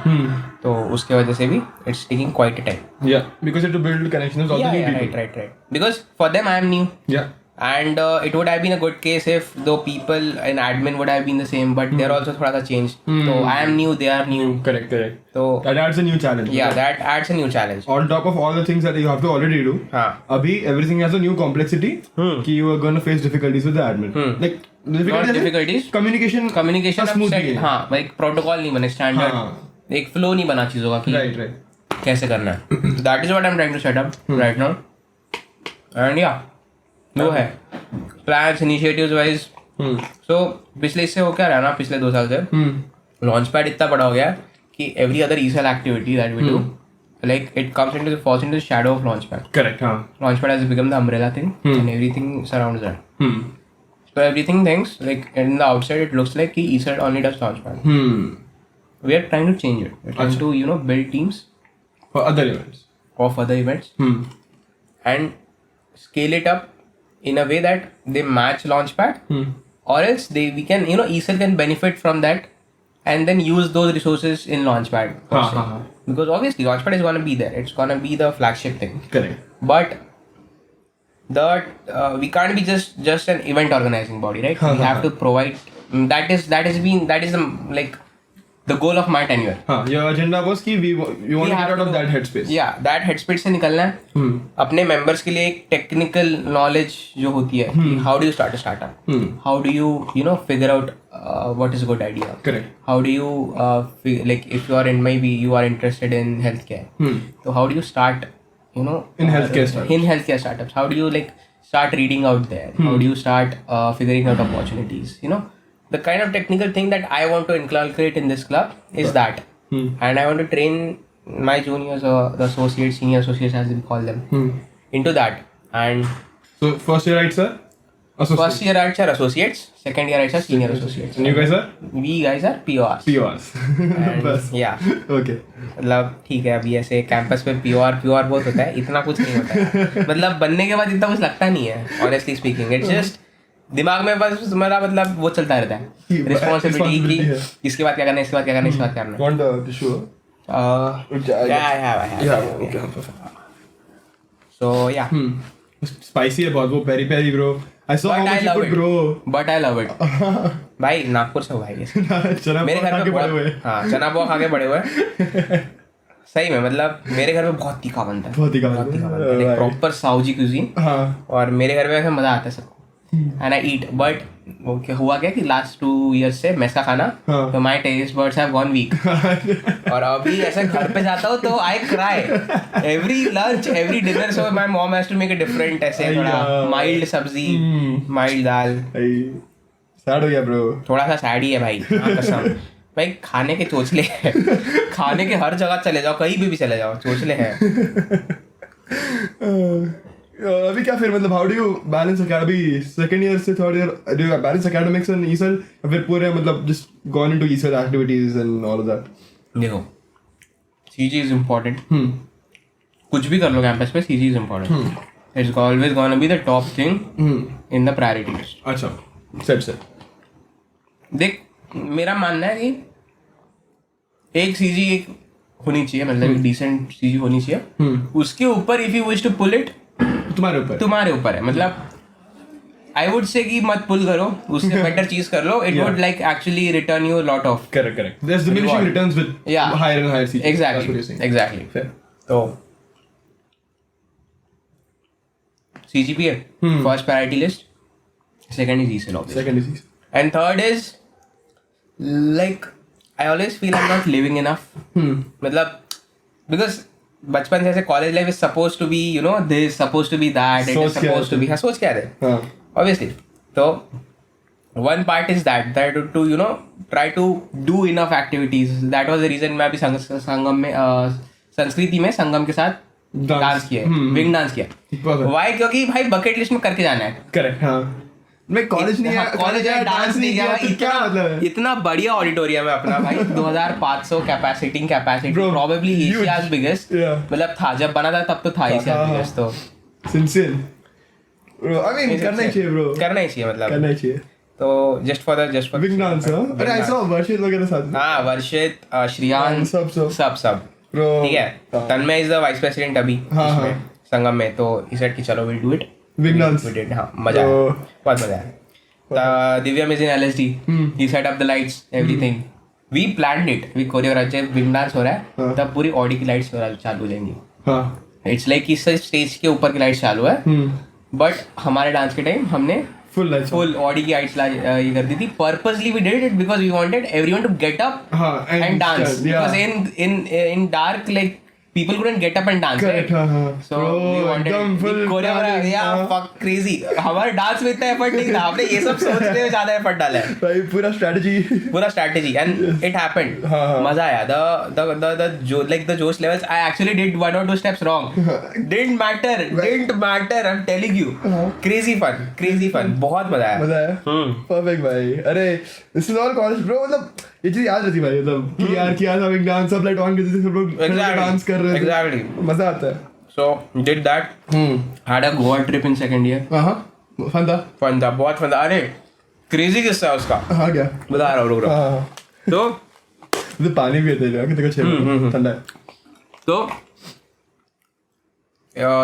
तो उसके वजह से भी it's taking quite a time. Yeah, because you have to build connections with all the new people. Right. Because for them I am new. Yeah. And it would have been a good case if the people in admin would have been the same, but they're also थोड़ा सा changed. So I am new, they are new. Correct. So That adds a new challenge. yeah, that adds a new challenge. On top of all the things that you have to already do, हाँ. abhi everything has a new complexity. Ki you are going to face difficulties with the admin. Like Not difficulties. Communication Communication smooth upset. नहीं है. हाँ, like protocol नहीं बने, standard. हाँ. एक flow नहीं बना चीजों का कि Right. कैसे करना है. That is what I'm trying to set up right now. And yeah, वो है plans, initiatives wise. So पिछले इससे हो क्या रहा ना पिछले 2 साल से लॉन्च पैड इतना बड़ा हो गया कि every other ESL activity that we do, like it falls into the shadow of Launchpad. Correct. हाँ. Launchpad has become the umbrella thing and everything surrounds that. So everything thinks like in the outside it looks like कि ESL only does Launchpad. We are trying to change it. We're trying to build teams For other events. of other events and scale it up in a way that they match Launchpad, or else we can ESL can benefit from that and then use those resources in Launchpad per se. Because obviously Launchpad is gonna be there. It's gonna be the flagship thing. Correct. But we can't be just an event organizing body, right? We have to provide. That is the goal of my tenure. Your agenda was कि you want to get out of that headspace. Yeah, that headspace से निकलना है. अपने members के लिए एक technical knowledge जो होती है कि how do you start a startup? How do you figure out what is a good idea? Correct. How do you like if you are maybe you are interested in healthcare? So how do you start In healthcare startups. In healthcare startups, how do you start reading out there? How do you start figuring out opportunities? The kind of technical thing that I want to inculcate in this club is that, and I want to train my juniors or the associates, senior associates as we call them, into that. And so first year rights are associates. First year rights are associates, second year rights are senior associates. And you guys are? We guys are PORs. PORs. And, yeah. Okay. मतलब ठीक है अभी ऐसे campus पे pure बहुत होता है, इतना कुछ नहीं होता है. मतलब बनने के बाद इतना कुछ लगता नहीं है, ऑनेस्टली स्पीकिंग. इट्स जस्ट दिमाग में बस मेरा मतलब वो चलता रहता है रिस्पॉन्सिबिलिटी की इसके बाद क्या करना है, इसके बाद क्या करना है, इसके बाद क्या करना है. Want the tissue? Yeah, I have. Yeah, okay, perfect. So yeah. Spicy है बहुत वो peri peri bro. I saw how much you put bro. But I love it. भाई नागपुर से भाई चना मेरे घर पे बड़े हुए. हाँ चना पोहा खा के बड़े हुए. सही में मतलब मेरे घर में बहुत तीखा बनता है. बहुत तीखा बनता है. Proper Sauji cuisine. और मेरे घर में मजा आता है सबको. And I eat, but हुआ क्या कि last 2 years से मेस का खाना तो my taste buds have gone weak. और अभी ऐसे घर पे जाता हूँ तो I cry every lunch, every dinner. So my mom has to make a different ऐसे थोड़ा mild सब्जी, mild दाल. Sad हो गया bro. थोड़ा सा sad ही है भाई, कसम. भाई खाने के चोचले हैं. खाने के हर जगह चले जाओ, कहीं भी चले जाओ, चोचले हैं. अभी क्या फिर मतलब how do you balance अभी second year से third year do you balance academics and ESL या फिर पूरे मतलब just gone into ESL activities and all of that? देखो CG is important. कुछ भी कर लो कैंपस पे, CG is important. It's always gonna be the top thing in the priority list. अच्छा set. देख मेरा मानना है कि एक CG एक होनी चाहिए, मतलब एक decent CG होनी चाहिए. उसके ऊपर if you wish to pull it तुम्हारे ऊपर है. मतलब आई वुड से कि मत पुल करो, उससे बेटर चीज कर लो. It would like actually return you lot of. Correct. There's diminishing returns with higher and higher CG. Exactly. तो CGPA first priority list, second is ESL obviously. And third is like I always feel I'm not living enough. मतलब because बचपन से ऐसे college life is suppose to be this suppose to be that it is suppose to be. हाँ सोच क्या है obviously. तो one part is that to try to do enough activities. That was the reason मैं अभी संगम में संस्कृति में संगम के साथ डांस किया, विंग डांस किया. वाई? क्योंकि भाई बकेट लिस्ट में करके जाना है. करेक्ट. मैं कॉलेज नहीं आया, कॉलेज आया, डांस नहीं किया. क्या मतलब इतना बढ़िया ऑडिटोरियम है अपना भाई. 2500 कैपेसिटी प्रोबेबली एशियाज बिगेस्ट. मतलब था जब बना था तब तो था एशियाज बिगेस्ट. तो सिंसियर ब्रो. आई मीन करना ही चाहिए ब्रो. करना ही चाहिए मतलब करना ही चाहिए. तो जस्ट फॉर विंग डांस. अरे आई सॉ वर्षित वगैरह साथ. हां वर्षित, श्रियान सब ठीक है. तन्मय इज द वाइस प्रेसिडेंट अभी इसमें संगम में. तो ही सेड कि चलो will do it. Wing dance. We did, हाँ मजा आया, Oh. बहुत मजा आया. Divyam is in LSD. He set up the lights, everything. We planned it. We choreographed. जब wing dance हो रहा है तब पूरी ऑडी की लाइट्स चालू हो जाएंगी. हाँ. इट्स लाइक इस स्टेज के ऊपर की लाइट्स चालू है, बट हमारे डांस के टाइम हमने Full lights. फुल ऑडी की लाइट्स ये कर दी थी. Purposely we did it because we wanted everyone to get up हाँ, and dance, yeah. because in dark, like people couldn't get up and dance, Correct, right? हाँ. So Bro, we wanted एकदम full choreograph, planning, yeah, हाँ. fuck crazy. हमारे dance में इतना effort नहीं था, हमने ये सब सोचने में ज्यादा एफर्ट डाला है. भाई पूरा strategy. पूरा strategy and it happened. हाँ, हाँ. मजा आया. The Josh levels, I actually did 1 or 2 steps wrong. Didn't matter. I'm telling you. Crazy fun. बहुत मजा आया. मजा आया. Perfect भाई. अरे this is all college bro. मतलब ये चीज याद रहती भाई, मतलब कि यार किया था wing dance, सब लाइट ऑन करते थे, सब लोग डांस कर रहे थे. Exactly. मजा आता है. So did that. Had a Goa trip in second year. हाँ. फन था. फन था, बहुत फन था. अरे क्रेजी किस्सा है उसका, हाँ क्या. बता रहा हूँ, रुक रहा हूँ. हाँ. तो पानी भी है कितने का ठंडा है. तो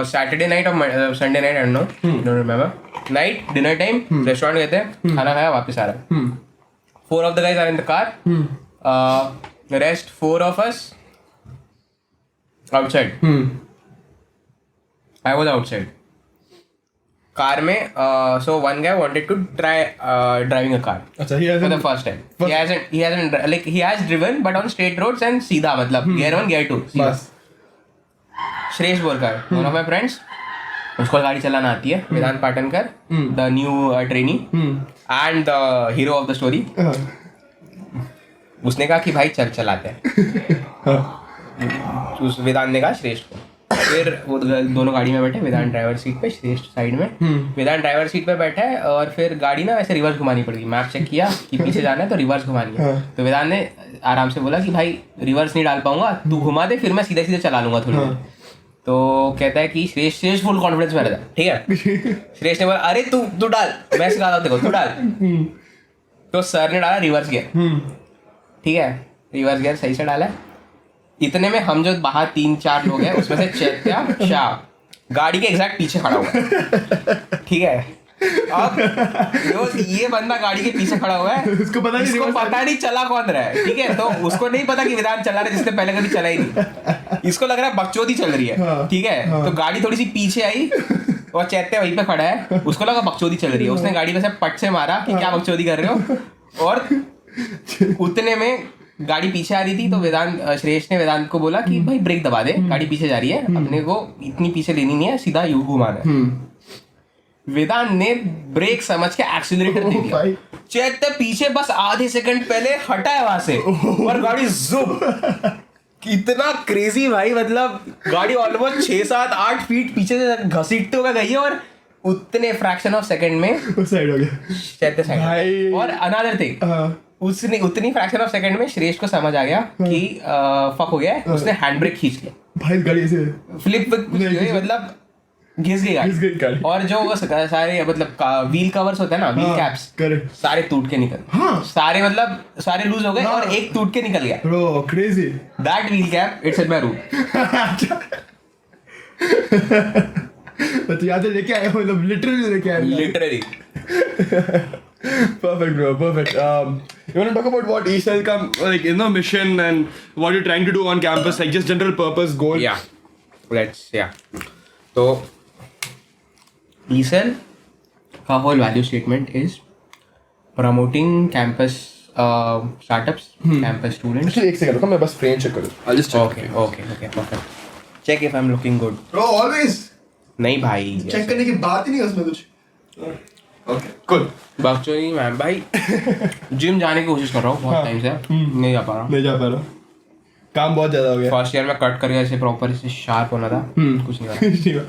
Saturday night or Sunday night, I don't know, don't remember. Night, dinner time, restaurant गए थे, खाना खाया, वापस आ रहा. 4 of the guys are in the car. The rest 4 of us outside. I was outside. Car में, so one guy wanted to try driving a car. अच्छा he For the hasn't. first time. He hasn't like he has driven but on straight roads and सीधा मतलब gear 1 gear 2. बस. श्रेष्ठ Borkar, one of my friends, उसको गाड़ी चलाना आती है. वेदांत Patankar, the new trainee and the hero of the story. उसने कहा कि भाई चल चलाते हैं. उस वेदांत ने कहा श्रेष्ठ को. फिर वो दोनों गाड़ी में बैठे, वेदांत ड्राइवर सीट पे, श्रेष्ठ साइड में. वेदांत ड्राइवर सीट पे बैठा है और फिर गाड़ी ना वैसे रिवर्स घुमानी पड़ेगी. मैप चेक किया कि पीछे जाना है तो रिवर्स घुमानी है. तो वेदांत ने आराम से बोला कि भाई रिवर्स नहीं डाल पाऊंगा, तू घुमा दे, फिर मैं सीधे सीधे चला लूंगा थोड़ी देर. तो कहता है कि श्रेष्ठ फुल कॉन्फिडेंस में रहता है. ठीक है. श्रेष्ठ ने बोला अरे तू डाल, मैं सिखाता हूँ, देखो तू डाल. तो सर ने डाला रिवर्स गियर. ठीक है, रिवर्स गियर सही से डाला. इतने में हम जो बाहर 3-4 लोग हैं उसमें से चैत्या शाह गाड़ी के एग्जैक्ट पीछे खड़ा हुआ है. ठीक है. अब ये बंदा गाड़ी के पीछे खड़ा हुआ है, उसको पता नहीं चला कौन रहा है. ठीक है. तो उसको नहीं पता कि वेदांत चला रहा है, जिसने पहले कभी चला ही नहीं. इसको लग रहा है बकचोदी चल रही है. ठीक है. तो गाड़ी थोड़ी सी पीछे आई और चैत्या वहीं पे खड़ा है. उसको लगा बकचोदी चल रही है. उसने गाड़ी में से पट से मारा कि क्या बकचोदी कर रहे हो. और उतने में गाड़ी पीछे आ रही थी. तो वेदांत, श्रेष्ठ ने वेदांत को बोला कि भाई ब्रेक दबा दे, गाड़ी पीछे जा रही है, अपने को इतनी पीछे लेनी नहीं है, सीधा यू घुमाना है. वेदांत ने ब्रेक समझ के एक्सीलरेटर दे दिया. चैत्य पीछे बस आधे सेकंड पहले हटा है वहां से और गाड़ी जुम. इतना क्रेजी भाई, मतलब गाड़ी ऑलमोस्ट 6-7-8 फीट पीछे से घसीटते हुए गई है और उतने फ्रैक्शन ऑफ सेकंड में साइड हो गया. चैत्य साइड. और अनदर थिंग, उसने उतनी फ्रैक्शन ऑफ सेकंड में श्रेष्ठ को समझ आ गया कि फक हो गया है. उसने हैंड ब्रेक खींच लिया, भाई गाड़ी ऐसे फ्लिप मतलब घिस गई गाड़ी. और जो वो सारे मतलब व्हील कवर्स होते हैं ना, व्हील कैप्स, सारे टूट के निकल. सारे मतलब सारे लूज हो गए और एक टूट के निकल गया. Bro crazy. That wheel cap it's in my room. तो याद लेके आए, मतलब लिटरली लेके आए. Literally. Perfect, bro. Perfect. You want to talk about what ECEL come like, you know, mission and what you're trying to do on campus, like just general purpose goal. Yeah. So, ECEL का whole value statement is promoting campus startups, campus students. Actually, एक second, मैं बस frame check करूँ. I'll just check. Okay. Perfect. Check if I'm looking good. Bro, always. नहीं भाई. Check करने की बात ही नहीं है उसमें कुछ. Okay, cool. बकचोदी मैम भाई. जिम जाने की कोशिश कर रहा हूँ बहुत टाइम से, नहीं जा पा रहा. काम बहुत ज्यादा हो गया. फर्स्ट ईयर में कट करके ऐसे प्रॉपर इसे शार्प होना था, कुछ नहीं रहा.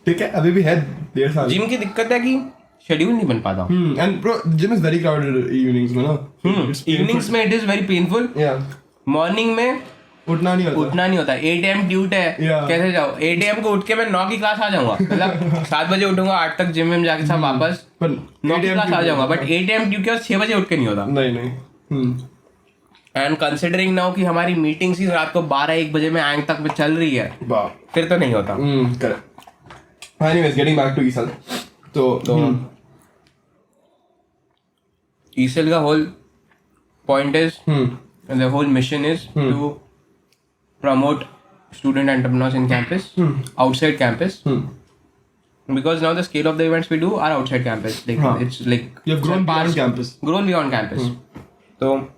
ठीक है, अभी भी है 1.5 साल. जिम की दिक्कत है कि शेड्यूल नहीं बन पाता. And bro, gym is very crowded evenings में ना. इवनिंग्स में it is very painful. Morning में उठना नहीं होता. 8 AM ड्यूट है, कैसे जाओ. 8 AM को उठ के मैं 9 की क्लास आ जाऊंगा, मतलब 7 बजे उठूंगा, 8 तक जिम में जाके सब वापस 9 की क्लास आ जाऊंगा. बट 8 AM ड्यूट के 6 बजे उठ के नहीं होता. नहीं. एंड कंसिडरिंग नाउ कि हमारी मीटिंग ही रात को 12-1 बजे में एंग तक में चल रही है, फिर तो नहीं होता. Correct. Anyways, getting back to ECEL. तो ECL का whole point is, and the whole mission is to promote student entrepreneurs in campus, outside campus. Because now the scale of the events we do are outside campus. Like it's like you have grown beyond campus. Grown beyond campus. So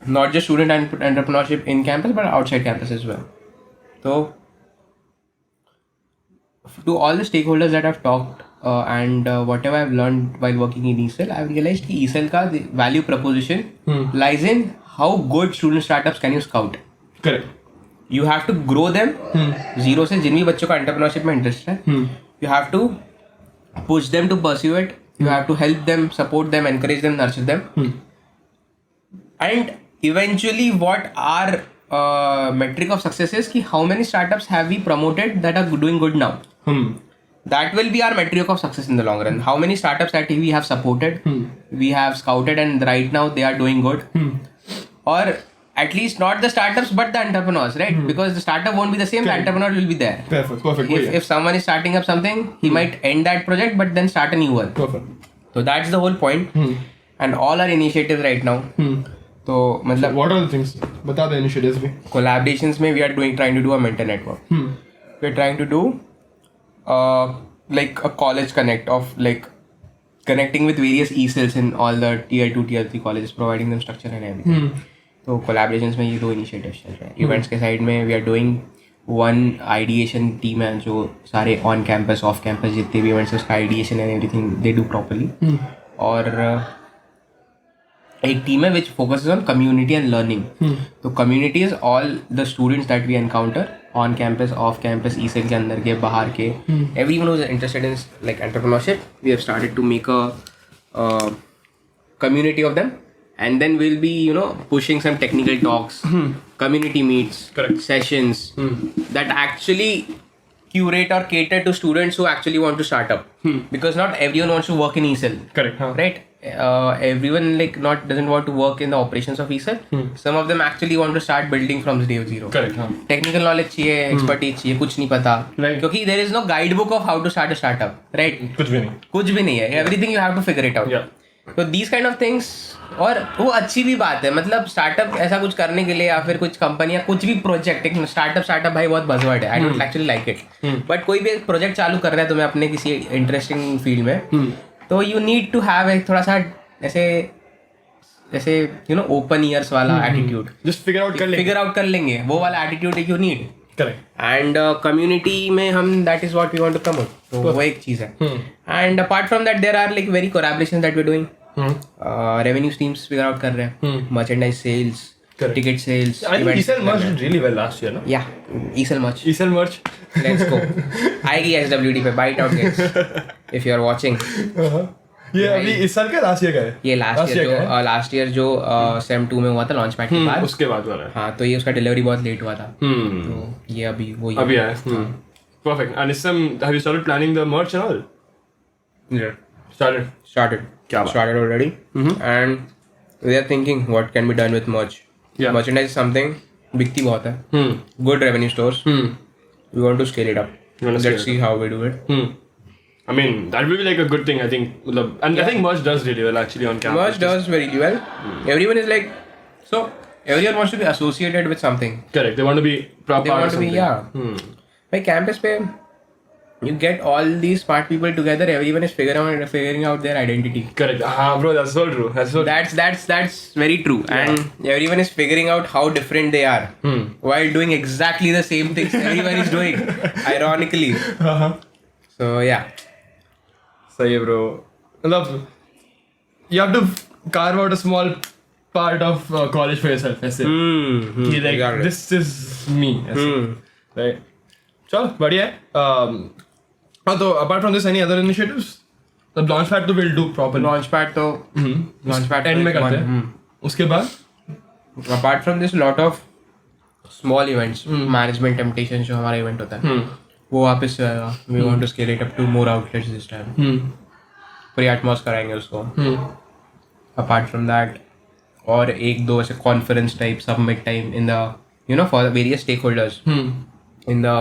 not just student entrepreneurship in campus, but outside campus as well. So to all the stakeholders that I've talked and whatever I've learned while working in ECL, I've realized that ECL ka the value proposition lies in how good student startups can you scout. Correct. You have to grow them zero से जिन भी बच्चों का entrepreneurship में interest है. You have to push them to pursue it. You have to help them, support them, encourage them, nurture them. And eventually what our metric of success is कि how many startups have we promoted that are doing good now. That will be our metric of success in the long run. How many startups that we have supported, we have scouted, and right now they are doing good. Or at least not the startups but the entrepreneurs, right? Because the startup won't be the same, the entrepreneur will be there. Perfect. If someone is starting up something, he might end that project but then start a new one. Perfect. So that's the whole point. And all our initiatives right now. तो मतलब what are the things? बता दे initiatives भी. Collaborations में we are trying to do a mentor network. We are trying to do like a college connect of like connecting with various ECLs in all the tier 2, tier 3 colleges, providing them structure and everything. तो collaborations में ये 2 initiatives चल रहे हैं. Events के side में we are doing one ideation team है जो सारे on campus, off campus जितने भी events है उसका ideation and everything they do properly. और एक टीम है which focuses on community and learning. तो community is all the students that we encounter on campus, off campus, ECL के अंदर के बाहर के. Everyone who is interested in like entrepreneurship, we have started to make a community of them, and then we'll be pushing some technical talks, community meets, sessions that actually curate or cater to students who actually want to start up. Because not everyone wants to work in ECL. Correct. Right? Everyone like doesn't want to work in the operations of ECL. Some of them actually want to start building from day zero. Correct. Technical knowledge चाहिए, expertise चाहिए, कुछ नहीं पता. Right. क्योंकि there is no guidebook of how to start a startup. Right? कुछ भी नहीं है. Everything you have to figure it out. Yeah. तो these kind of things, और वो अच्छी भी बात है. मतलब स्टार्टअप ऐसा कुछ करने के लिए या फिर कुछ कंपनी या कुछ भी प्रोजेक्ट, एक स्टार्टअप भाई बहुत बज़वर्ड है. I don't actually like it. But कोई भी एक प्रोजेक्ट चालू कर रहा है तुम्हें अपने किसी इंटरेस्टिंग फील्ड में, तो यू नीड टू हैव एक थोड़ा सा ऐसे ओपन ईयर्स वाला एटीट्यूड. जस्ट फिगर आउट कर लेंगे वो वाला attitude you need. Correct. And community में हम that is what we want to promote. तो वो एक चीज है. And apart from that there are like very collaborations that we are doing. Revenue streams figure out कर रहे हैं. Merchandise sales, ticket sales. I think ECL merch did really well last year, no? Yeah, ECL merch. ECL merch. Let's go. आएगी SWD पे, buy it out guys. If you are watching. ये अभी इस साल का लास्ट ईयर का है. ये लास्ट ईयर जो सेम 2 में हुआ था लॉन्च पैड के बाद. उसके बाद वाला है. हाँ, तो ये उसका डिलीवरी बहुत लेट हुआ था. तो ये अभी वो अभी आया. Perfect. And have you started planning the merch and all? Yeah. Started. क्या बात. Started already. And we are thinking what can be done with merch. Yeah. Merchandise is something बिकती बहुत है. Good revenue stores. We want to scale it up. Let's see how we do it. I mean, that will be like a good thing, I think. And I think merch does really well actually on campus. Merch does very well. Everyone is like, so everyone wants to be associated with something. Correct. They want to be proper. They want to be, yeah. Like campus pe, you get all these smart people together. Everyone is figuring out their identity. Correct. Bro, that's so true. That's very true. Yeah. And everyone is figuring out how different they are while doing exactly the same things everyone is doing. Ironically. So yeah. सही है bro. मतलब you have to carve out a small part of college for yourself. ऐसे. Like exactly. This is me. ऐसे. Right. चलो बढ़िया है. हाँ तो apart from this any other initiatives? The launchpad तो will do properly. Launchpad end में करते हैं. उसके बाद apart from this lot of small events, management temptations जो हमारा event होता है, वो वापस से आएगा. We want to scale it up to more outlets this time. Pre-Atmos कराएंगे उसको. Apart from that और एक दो ऐसे conference type, summit type in the for the various stakeholders in the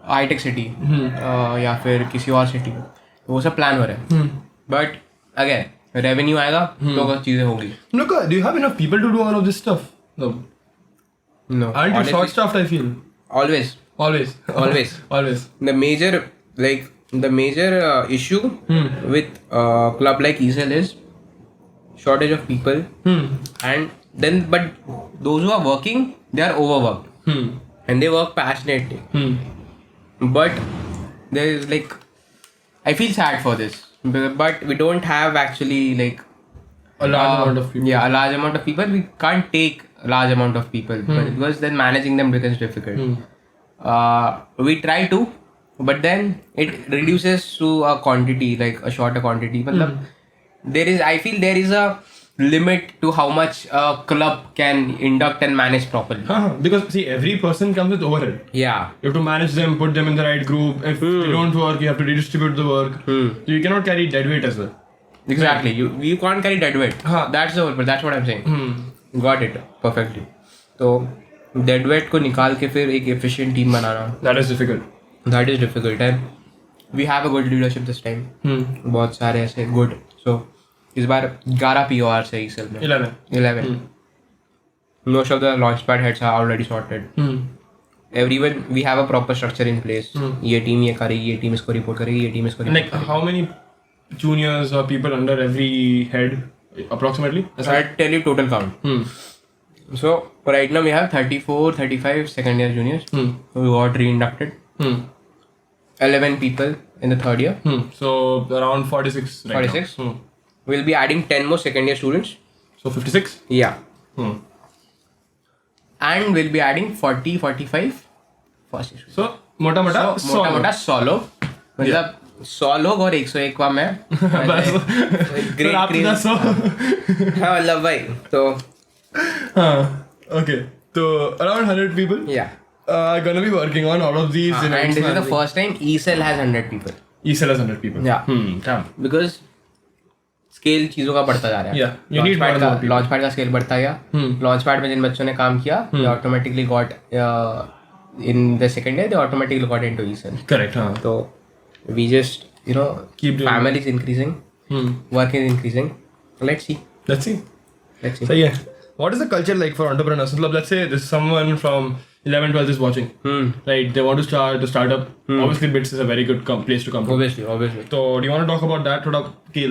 high-tech city या फिर किसी और सिटी. वो सब प्लान हो रहा है बट अगेन रेवेन्यू आएगा तो चीजें होगी. Look, do you have enough people to do all of this stuff? No. No, Aren't you honestly, short-staffed, I feel? always Always. Always. Always. the major issue with club like ESL is shortage of people, and then but those who are working, they are overworked and they work passionately, but there is like, I feel sad for this, but we don't have actually like A large amount of people. Yeah, a large amount of people. We can't take a large amount of people because then managing them becomes difficult. We try to, but then it reduces to a quantity, like a shorter quantity. Matlab, I feel there is a limit to how much a club can induct and manage properly. Because see, every person comes with overhead. Yeah. You have to manage them, put them in the right group. If they don't work, you have to redistribute the work. So you cannot carry dead weight as well. Exactly. You can't carry dead weight. That's the whole. That's what I'm saying. Got it perfectly. So dead weight को निकाल के फिर एक efficient team banana. That is difficult. That is difficult, and we have a good leadership this time. बहुत सारे ऐसे good. So इस बार 11 PORs है ESL में. 11. Most of the launchpad heads are already sorted. Everyone, we have a proper structure in place. ये team ये करेगी, ये team इसको report करेगी, ये team इसको report Like how many juniors or people under every head approximately? I'll tell you total count. So right now we have 34, 35 second year juniors who got re-inducted. 11 people in the third year. So around 46 right 46. now. We'll be adding 10 more second year students. So 56? Yeah. And we'll be adding 40, 45 first year students. So मोटा मोटा solo. मतलब 100 लोग और 101 का मैं. फिर आप 10 हाँ मतलब भाई तो. Okay. So around 100 people. Yeah. Are gonna be working on all of these And events. this is the first time ESL has 100 people. ESL has 100 people. Yeah. Damn. Because scale चीजों का बढ़ता जा रहा है. You need more people. Launchpad का scale बढ़ता गया. Launchpad में जिन बच्चों ने काम किया, they automatically got in the second year, they automatically got into ESL. Correct. So we just Keep doing family is increasing, work is increasing. Let's see. So yeah, what is the culture like for entrepreneurs? Let's say there's someone from 11, 12 is watching. Right, they want to start a startup. Obviously, Bits is a very good place to come from. Obviously. So do you want to talk about that?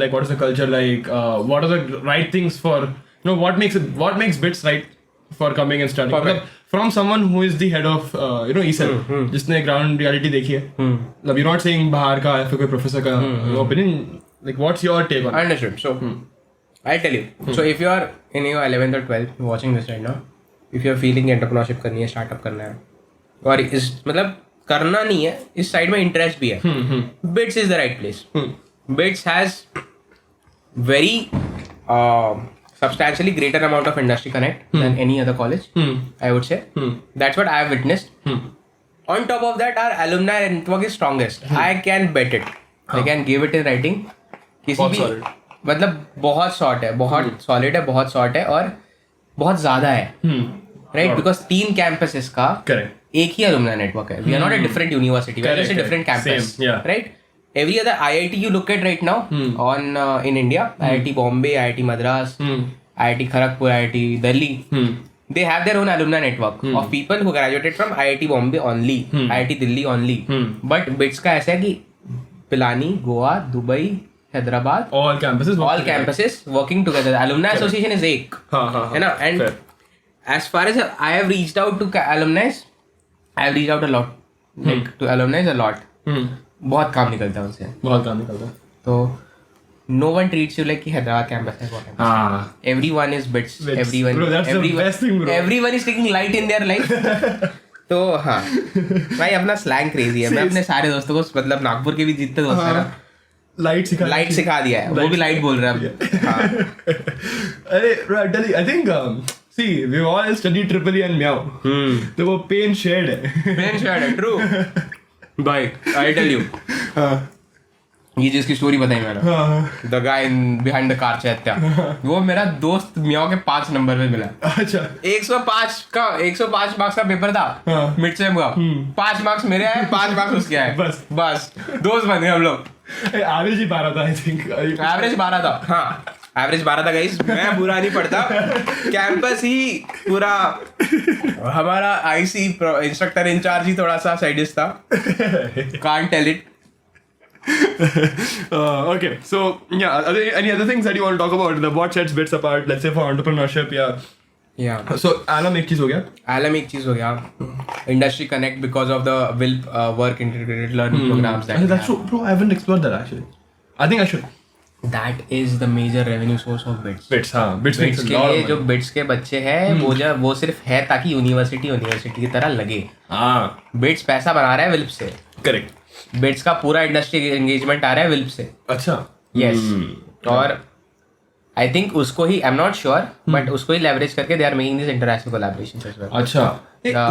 Like, what is the culture like? What are the right things for what makes Bits right for coming and starting? Perfect. From someone who is the head of ESL, जिसने ground reality देखी है. You're not saying बाहर का या फिर कोई professor का opinion. Like, what's your take on it? Understood. So I'll tell you. So if you are in your 11th or 12th watching this right now, if you are feeling entrepreneurship करनी है, startup करना है, और इस मतलब करना नहीं है, इस साइड में interest भी है, Bits is the right place. Bits has very substantially greater amount of industry connect than any other college, I would say. That's what I have witnessed. On top of that, our alumni network is strongest. I can bet it. I can give it in writing. किसी भी मतलब बहुत short है, बहुत solid है, बहुत short है और बहुत ज्यादा है. राइट, बिकॉज 3 कैंपसेस का एक ही alumni network है. We are not a different university. We are just a different campus. Right? Every other IIT you look at right now in India, IIT Bombay, IIT Madras, IIT Kharagpur, IIT Delhi, they have their own alumni network of people who graduated from IIT Bombay only, IIT Delhi only. But Bits का ऐसा है कि Pilani, Goa, Dubai, Hyderabad, all campuses working together. The alumni association is एक, है ना? And as far as I have reached out to alumni, I have reached out a lot, like to alumni a lot. बहुत काम निकलता है उनसे. तो no one treats you like कि हैदराबाद कैंपस है. Everyone is Bits. Everyone is taking light in their life. तो हाँ भाई, अपना स्लैंग क्रेजी है. मैं अपने सारे दोस्तों को मतलब नागपुर के भी जितने दोस्त हैं ना, लाइट सिखा दिया है. वो भी लाइट बोल रहा है. अरे I think see, we all studied Triple E and Meow. तो वो pain shared है. True. Bye. I tell you. ये जिसकी स्टोरी बताई मैंने, the guy behind the car chaitya, वो मेरा दोस्त मियाओ के 5 नंबर पे मिला। अच्छा 105 मार्क्स का पेपर था मिड सेम का, 5 मार्क्स मेरे आए, 5 मार्क्स उसके आए, बस दोस्त बन गए हम लोग। एवरेज ही 12 था आई थिंक, एवरेज 12 था, हाँ एवरेज 12 था गाइस, मैं बुरा नहीं पढ़ता, कैंपस ही पूरा, हमारा आईसी इंस्ट्रक्टर इंचार्ज ही थोड़ा सा साइडिस्ट था, can't tell it. Okay, so yeah, are there any other things that you want to talk about? What sets bits apart, let's say for entrepreneurship? Yeah. So Alum एक चीज हो गया, Alum एक चीज हो गया, industry connect because of the WILP work integrated learning programs that that's true, bro. I haven't explored that actually. I think I should. that is the major revenue source of BITS. Bits, हाँ, Bits makes a के lot लिए of जो money. BITS के बच्चे हैं वो सिर्फ है ताकि यूनिवर्सिटी की तरह लगे। हाँ, BITS पैसा बना रहा है WILP से, correct. BITS का पूरा इंडस्ट्री एंगेजमेंट आ रहा है WILP से। अच्छा, यस, और आई थिंक उसको ही, I am not sure, but उसको ही लेवरेज करके they are making this international collaborations as well. अच्छा,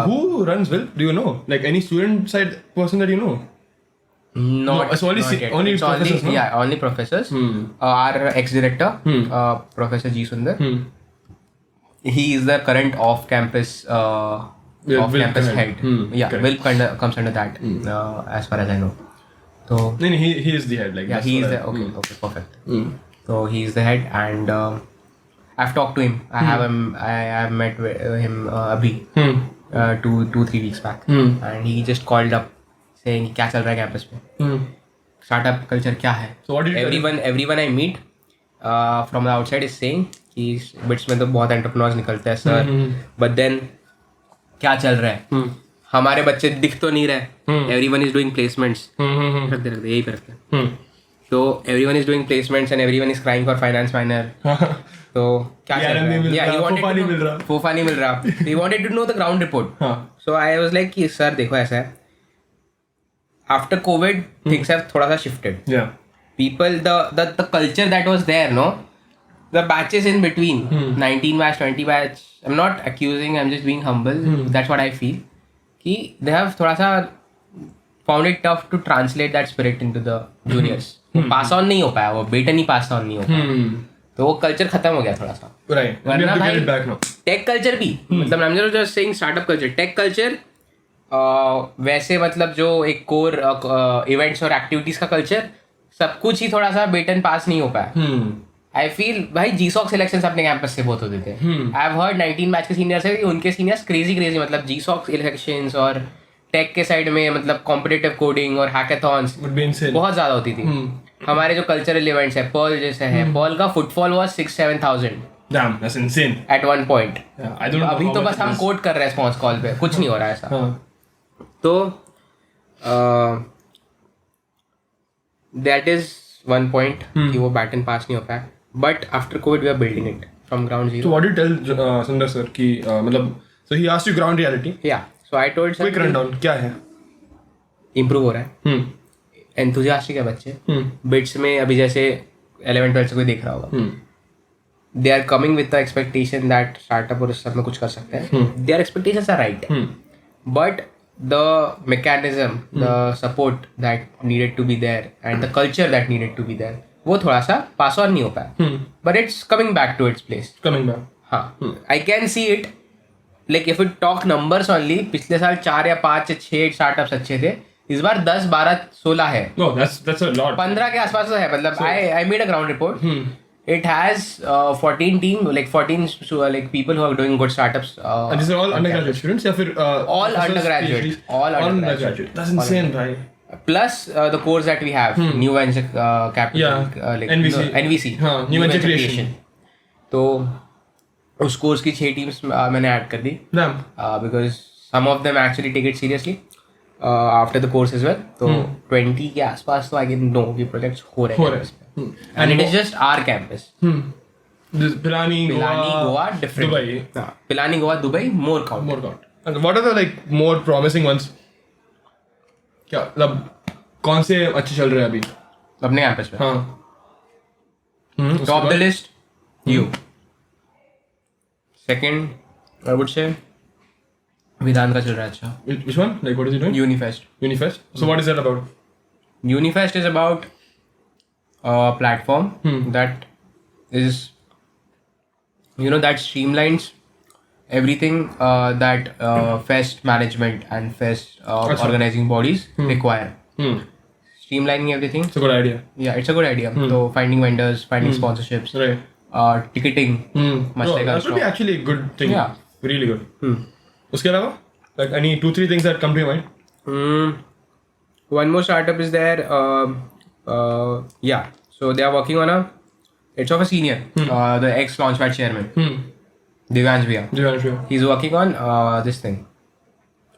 who runs WILP? Do you know? Like any student side person that you know? Not, No, it's only not yet. only It's professors, no? Yeah, only professors. Our ex-director, Professor G. Sundar, he is the current off-campus WILP campus head. head. Yeah, correct. WILP comes under that, as far as I know. So No, he is the head. Like yeah, that's he is what the okay, perfect. So he is the head, and I've talked to him. I have met him abhi 2-3 weeks back, and he just called up saying क्या चल रहा है campus पे, startup culture क्या है। So what did you tell him? everyone I meet from the outside is saying कि bits में तो बहुत एंटरप्रेन्योर्स निकलते हैं सर, बट देन क्या चल रहा है, हमारे बच्चे दिख तो नहीं रहे, एवरीवन इज डूइंग प्लेसमेंट्स, रख दे यही पे रखते हैं, तो everyone is doing placements and everyone is crying for finance minor, तो क्या चल रहा है, फोफा नहीं मिल रहा, फोफा नहीं मिल रहा, he wanted to know the ground report. So I was like कि सर देखो ऐसा है, after COVID things have थोड़ा सा shifted. Yeah. People, the culture that was there, no, the batches in between, 19 batch, 20 batch, I'm not accusing, I'm just being humble, that's what I feel, कि they have थोड़ा सा found it tough to translate that spirit into the juniors. Pass on नहीं हो पाया, वो बेटा नहीं pass on नहीं हो पाया, तो वो कल्चर खत्म हो गया थोड़ा सा। Right. And we have to get it back now. Tech culture भी, मतलब I'm just saying startup culture, tech culture वैसे मतलब जो एक कोर इवेंट्स और एक्टिविटीज का कल्चर, सब कुछ ही थोड़ा सा बेटन पास नहीं हो पाया। आई फील भाई जीसॉक सिलेक्शंस अपने कैंपस से बहुत होते थे। आई हैव हर्ड 19 बैच के सीनियर से कि उनके सीनियर्स क्रेजी मतलब जीसॉक सिलेक्शंस और टेक के साइड में मतलब कॉम्पिटिटिव कोडिंग और हैकाथॉन्स बहुत ज्यादा होती थी। हमारे जो कल्चरल इवेंट्स है, पर्ल जैसे है, पर्ल का footfall was 6-7,000 Damn, that's insane. at one point. Yeah, I don't know अभी how तो much बस it हम is. कोड कर रहे हैं रिस्पॉन्स कॉल पे, कुछ नहीं हो रहा है ऐसा। तो दैट इज वन पॉइंट कि वो बैटन पास नहीं हो पाया, but after covid we are building it from ground So zero. what did you tell Sundar sir कि मतलब so he asked you ground reality. या सो आई टोल्ड Quick rundown क्या है? इम्प्रूव हो रहा है, एंथुसियास्टिक है बच्चे। बिट्स में अभी जैसे 11-12 से कोई देख रहा होगा, they are coming with the expectation that startup और इस सब में कुछ कर सकते हैं। Their expectations are right, but the mechanism, the support that needed to be there and the culture that needed to be there, वो थोड़ा सा pass on नहीं हो पाया। But it's coming back to its place. Coming back. हाँ, I can see it. Like if we talk numbers only, पिछले साल 4 या 5 या 6 startups अच्छे थे, इस बार 10, 12, 16 है। No, that's a lot. 15 के आसपास तो है, मतलब I made a ground report. It has 14 team, like 14 like people who are doing good startups. And these are all undergraduate students या फिर All undergraduate. PhDs? All undergraduate. That's insane, right? Plus the course that we have, New Venture Capital, Yeah. like NVC, हाँ, New Venture Creation. तो उस course की 6 teams मैंने add कर दी, Damn. because some of them actually take it seriously after the course as well. तो 20 के आसपास तो I can know कि projects हो रहे हैं, and it is just our campus. This Pilani, Goa, different. Dubai. Pilani, Goa, Dubai, more count. More count. And what are the like more promising ones? क्या मतलब कौन से अच्छे चल रहे हैं अभी? अपने कैंपस पे हाँ. Top the list you, second I would say Vedant का चल रहा है अच्छा। Which one? Like what is he doing? यूनिफेस्ट Unifest. So what is that about? Unifest is about platform that is, that streamlines everything that fest management and fest organizing bodies require. Streamlining everything. It's a good idea. Yeah, it's a good idea. So finding vendors, finding sponsorships, Right. ticketing, much like that our would be stock. actually a good thing. Yeah. Really good. Uske alawa, like any 2-3 things that come to your mind? One more startup is there. So they are working on it's of a senior, the ex Launchpad chairman, Divyansh Bhaiya. Do you want to show? He's working on this thing.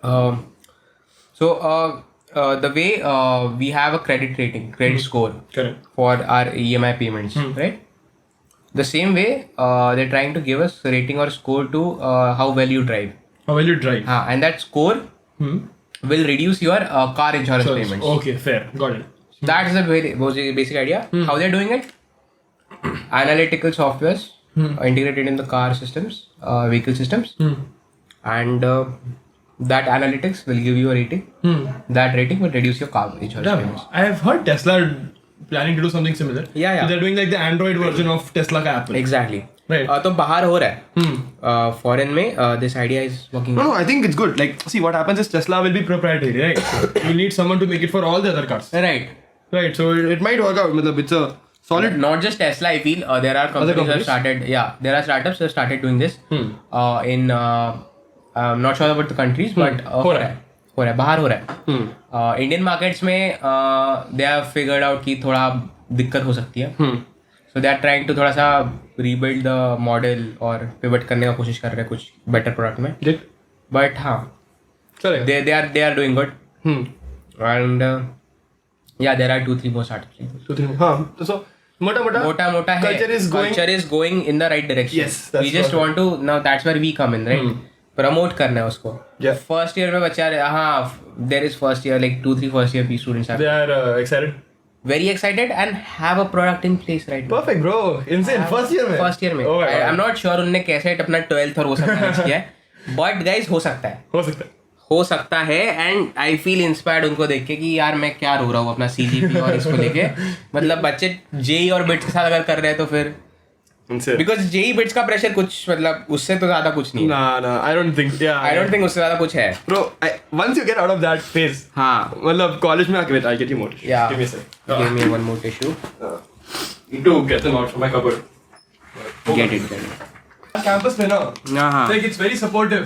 The way we have a credit score Correct. for our EMI payments, right? The same way they're trying to give us a rating or score to how well you drive. How will you drive? And that score will reduce your car insurance payments. Okay, fair. Got it. That's the very basic idea. How they're doing it? Analytical softwares integrated in the car systems, vehicle systems, and that analytics will give you a rating. That rating will reduce your car insurance payments. I have heard Tesla planning to do something similar. Yeah. So they're doing like the Android version of Tesla का Apple. Exactly. Right. तो बाहर हो रहा है. Foreign में this idea is working. No, I think it's good. Like, see, what happens is Tesla will be proprietary, right? You need someone to make it for all the other cars. Right. Right. So it might work out. मतलब it's a solid. Not just Tesla, I feel there are companies that have started. Yeah, there are startups that have started doing this. In I'm not sure about the countries, but हो रहा है बाहर हो रहा है. Indian markets में they have figured out कि थोड़ा दिक्कत हो सकती है. So they are trying to थोड़ा सा rebuild the model और pivot करने का कोशिश कर रहे हैं कुछ better product में. But हाँ, they are doing good. And there are 2-3 more startups. 2-3. हाँ. So मोटा है. Culture is going in the right direction. Yes, that's we just want to now. That's where we come in, right? Promote करना है उसको. Yeah. First year में बच्चा there is first year like 2-3 first year students are They are excited. very excited and have a product in place right now. Perfect, bro. Insane. First year में. First year में. Oh my God. I'm not sure उनने कैसे अपना 12th और वो सब manage किया है. But guys हो सकता है. हो सकता है एंड आई फील इंस्पायर्ड उनको देख के कि यार मैं क्या रो रहा हूँ अपना CGP और इसको लेके. मतलब बच्चे जेई और बिट्स के साथ अगर कर रहे हैं तो फिर बिकॉज जेई बिट्स का प्रेशर कुछ मतलब उससे तो ज्यादा कुछ नहीं है. Nah, I don't think. Yeah. I don't think उससे ज्यादा कुछ है. Bro, once you get out of that phase, हाँ. मतलब college में आके wait, I'll get you more. Yeah. Give me a sec. Give me one more tissue. Need to get them out from my cupboard. Get it. Campus में ना, हाँ. like it's very supportive.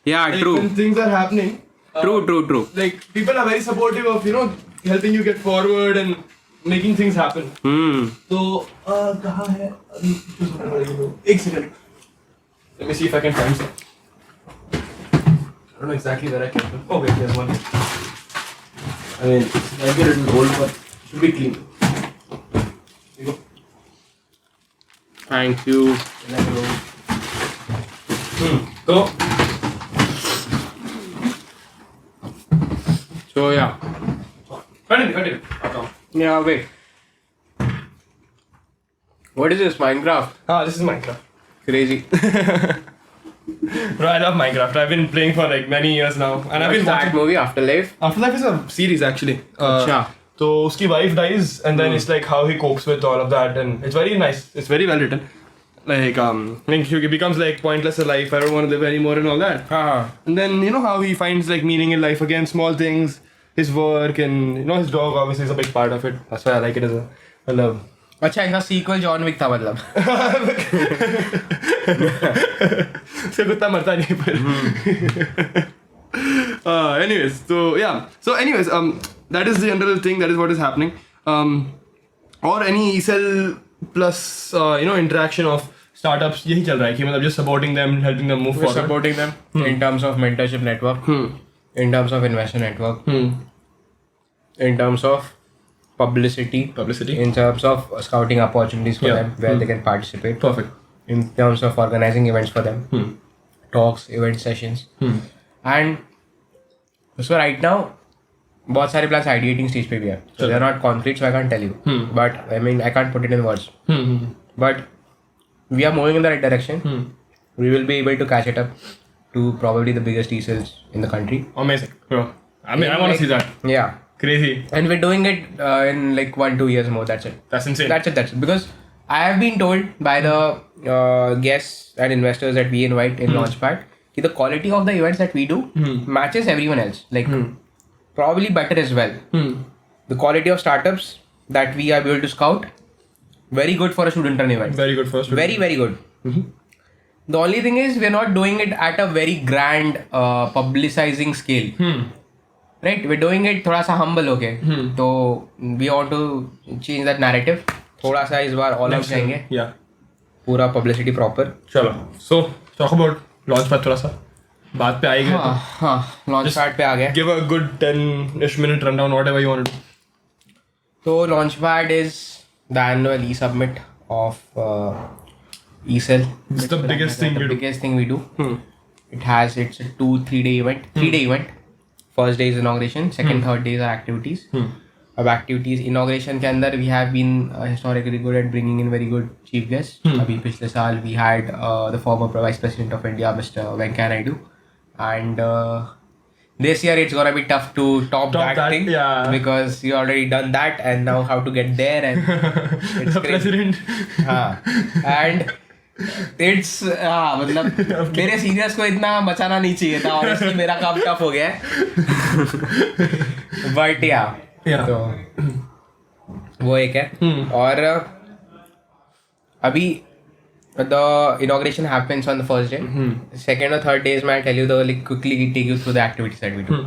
Yeah, Like true. when things are happening. True. Like people are very supportive of helping you get forward and making things happen. So कहाँ है? एक second. Let me see if I can find some. I don't know exactly where I kept them. Oh wait, there's one. I mean, it's maybe a little old, but it should be clean. Here you go. Thank you. So yeah. Continue. Yeah, wait. What is this? Minecraft? This is Minecraft. Crazy. Bro, I love Minecraft. I've been playing for like many years now, and I've been that watching. movie Afterlife. Afterlife is a series actually. Acha. So उसकी wife dies, and then it's like how he copes with all of that, and it's very nice. It's very well written. Like he becomes like pointless in life. I don't want to live anymore and all that. And then you know how he finds like meaning in life again, small things, his work, and his dog obviously is a big part of it. That's why I like it as a love. अच्छा इसका sequel John Wick था मतलब. उसका कुत्ता मरता नहीं पर. Anyways, so anyways, that is the general thing. That is what is happening. Or any ESL plus interaction of startups यही चल रहा है कि मतलब just supporting them, helping them move We're forward. supporting them in terms of mentorship network, in terms of investor network, in terms of publicity, in terms of scouting opportunities for them where they can participate. Perfect. In terms of organizing events for them, talks, event sessions, and so right now बहुत सारे plans ideating stage पे भी है. So they are not concrete, so I can't tell you. But I mean I can't put it in words. But we are moving in the right direction. We will be able to catch it up to probably the biggest ESLs in the country. Amazing, bro. I mean, I want to see that. Yeah. Crazy. And we're doing it in like 1-2 years more. That's it. That's insane. That's it. Because I have been told by the guests and investors that we invite in Launchpad that the quality of the events that we do matches everyone else. Like probably better as well. The quality of startups that we are able to scout, very good for a student run event. Very good first. Very, very good. The only thing is we're not doing it at a very grand publicizing scale. Right? We're doing it थोड़ा सा humble होके. तो we want to change that narrative. थोड़ा सा इस बार all out जाएंगे. Yeah. पूरा publicity proper. चलो. So talk about Launchpad थोड़ा सा. बात पे आएंगे. हाँ, Launchpad पे आ गए. Give a good 10-ish minute rundown, whatever you want to do. So Launchpad is the annual e-summit of eCell. This is the biggest thing you do. Biggest thing we do. It's a 2-3 day event. 3-day event. First day is inauguration. Second, third days are activities. अब activities inauguration के अंदर we have been historically good at bringing in very good chief guests. अभी पिछले साल we had the former Vice President of India, Mr. Venkaiah Naidu, and this year it's gonna be tough to top that thing, yeah. because you already done that, and now how to get there, and it's The crazy. president. and it's मतलब मेरे seniors को इतना बचाना नहीं चाहिए था, honestly मेरा काम टफ हो गया है, but Yeah. तो वो एक है. और अभी the inauguration happens on the first day. Second or third days, I'll tell you like quickly take you through the activities that we do.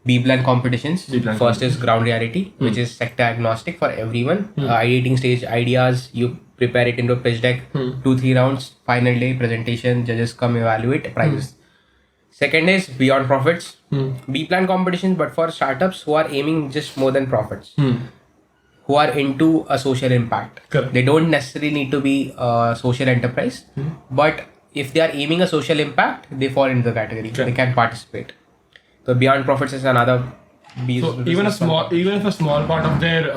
B-Plan competitions. B-Plan First is ground reality, which is sector agnostic for everyone. Ideating stage ideas, you prepare it into a pitch deck. 2-3 rounds, final day presentation, judges come evaluate, prizes. Second is beyond profits. B-Plan competitions, but for startups who are aiming just more than profits. Who are into a social impact. Correct. They don't necessarily need to be a social enterprise, but if they are aiming a social impact, they fall into the category. Correct. They can participate. So beyond profits is another. So even if a small part of their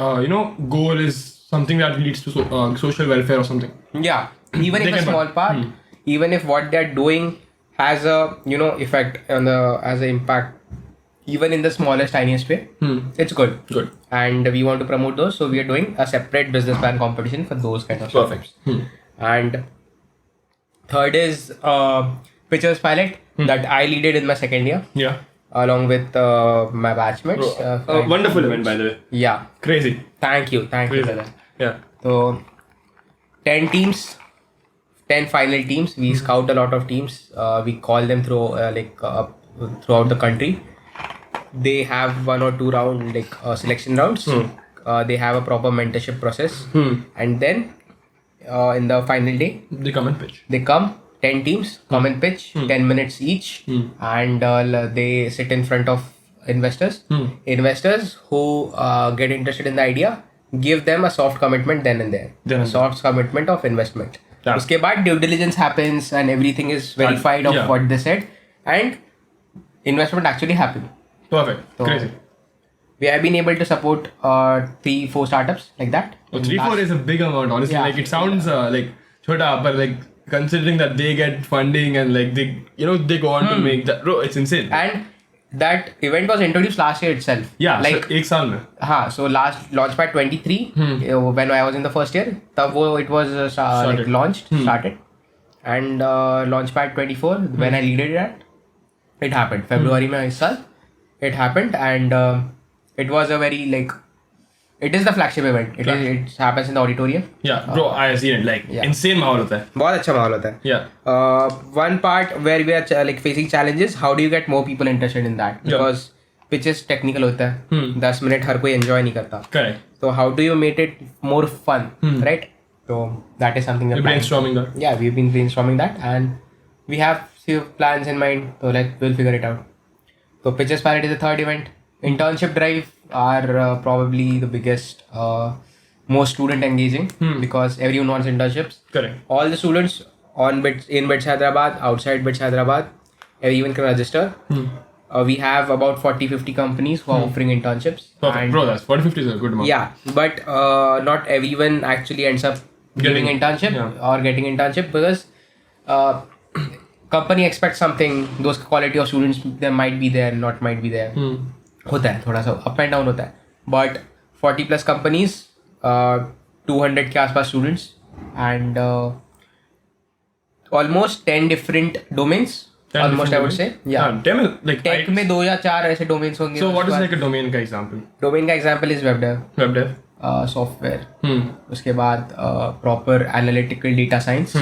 goal is something that leads to social welfare or something. Yeah, even They if a can small part, even if what they're doing has a effect on as an impact, even in the smallest tiniest way, it's good. Good. And we want to promote those, so we are doing a separate business plan competition for those kind of Perfect. startups. And third is Pitchers Pilot that I leaded in my second year, Yeah. along with my batchmates. Wonderful event, by the way. Yeah, Crazy. thank you, Crazy. brother. Yeah. So 10 teams, 10 final teams. We scout a lot of teams. We call them throughout the country. They have 1 or 2 round selection rounds. They have a proper mentorship process, and then in the final day They come and pitch. they come 10 teams come and pitch 10 minutes each, and they sit in front of investors. Investors who get interested in the idea, give them a soft commitment then and there. Then and Soft commitment of investment. Yeah. उसके बाद due diligence happens and everything is verified of Yeah. what they said, and investment actually happened. Perfect. So, Crazy. We have been able to support 3-4 startups like that. Oh, 3-4 is a big amount, honestly. Yeah. Like it sounds like chota, but like considering that they get funding and like they go on to make that, bro, it's insane. And that event was introduced last year itself. Yeah, like so, एक साल में. so last Launchpad 23 when I was in the first year, it was started, and Launchpad 24 when I leaded it happened February में इस साल it happened, and it was a very it is the flagship event. It happens in the auditorium. Yeah, bro, I have seen it. Like insane माहौल होता है. बहुत अच्छा माहौल होता है. Yeah. One part where we are facing challenges, how do you get more people interested in that? Because pitches technical होता है. 10 मिनट हर कोई enjoy नहीं करता. Correct. So how do you make it more fun, right? So that is something You're brainstorming that. Yeah, we've been brainstorming that, and we have few plans in mind. So we'll figure it out. So Pitchers Pilot is the third event. Internship drive are probably the biggest, most student engaging, because everyone wants internships. Correct. All the students in BITS Hyderabad, outside BITS Hyderabad, everyone can register. We have about 40-50 companies who are offering internships. Perfect. And, Bro, that's 40-50 is a good amount. yeah, but not everyone actually ends up giving internship or getting internship, because company expects something. Those quality of students, there might be there, not might be there. होता है थोड़ा सा up and down होता है. but 40 plus companies, 200 के आसपास students, and almost 10 different domains. 10 Almost, I would different say. domains? Yeah. Damn it, like Tech में 2 या 4 ऐसे domains होंगे. So what is उसके like a domain का example? बाद domain का example is web dev, Web dev. software. Hmm. उसके बाद proper analytical data science.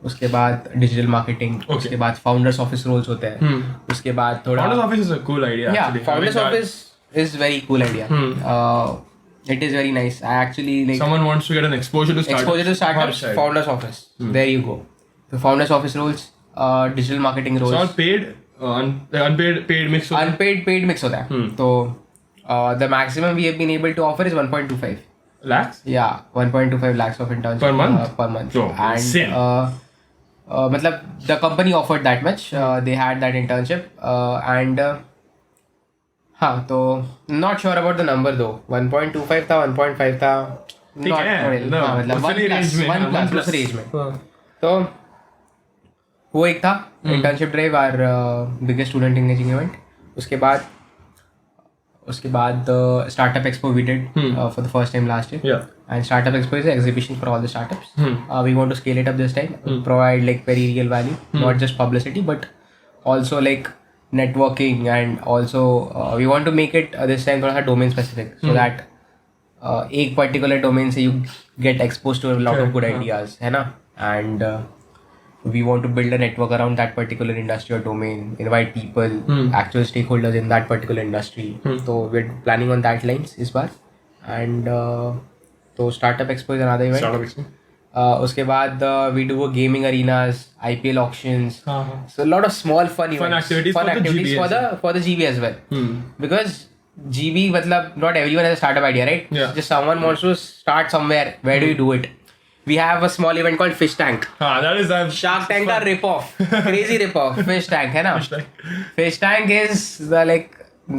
उसके बाद digital marketing. उसके बाद founders office roles होते हैं. उसके बाद थोड़ा Founders office is a cool idea. yeah, actually. founders I mean, office is very cool idea. It is very nice. I actually like someone wants to get an exposure to startups. exposure to startups. Side. Founders office. There you go. The founders office roles, digital marketing roles. It's all paid, unpaid, paid mix. Unpaid, paid mix होता है. तो the maximum we have been able to offer is 1.25. Lakhs? Yeah, 1.25 lakhs of internship Per month? Per month. Oh, and insane. मतलब the company offered that much. They had that internship and हाँ तो not sure about the number though. 1.25 था, 1.5 था. ठीक है, हाँ, मतलब उसी range में, one हाँ, plus one उस range में. हाँ. तो वो एक था internship drive, our biggest student engaging event. उसके बाद startup expo we did for the first time last year. Yeah. And startup expo is an exhibition for all the startups. We want to scale it up this time, provide like very real value, not just publicity, but also like networking, and also we want to make it this time थोड़ा सा domain specific, so that एक particular domain से you get exposed to a lot of good ideas, है ना? And we want to build a network around that particular industry or domain, invite people, actual stakeholders in that particular industry. So we're planning on that lines इस बार. And तो startup expo is another event. Startup expo. उसके बाद we do gaming arenas, IPL auctions. So a lot of small fun events, activities fun for the activities GB for the GB as well. Because GB मतलब not everyone has a startup idea, right? Yeah. Just someone wants to start somewhere. Where do you do it? We have a small event called Fish Tank. That is Shark Tank का rip off, crazy rip off. Fish Tank है ना? Fish Tank is the like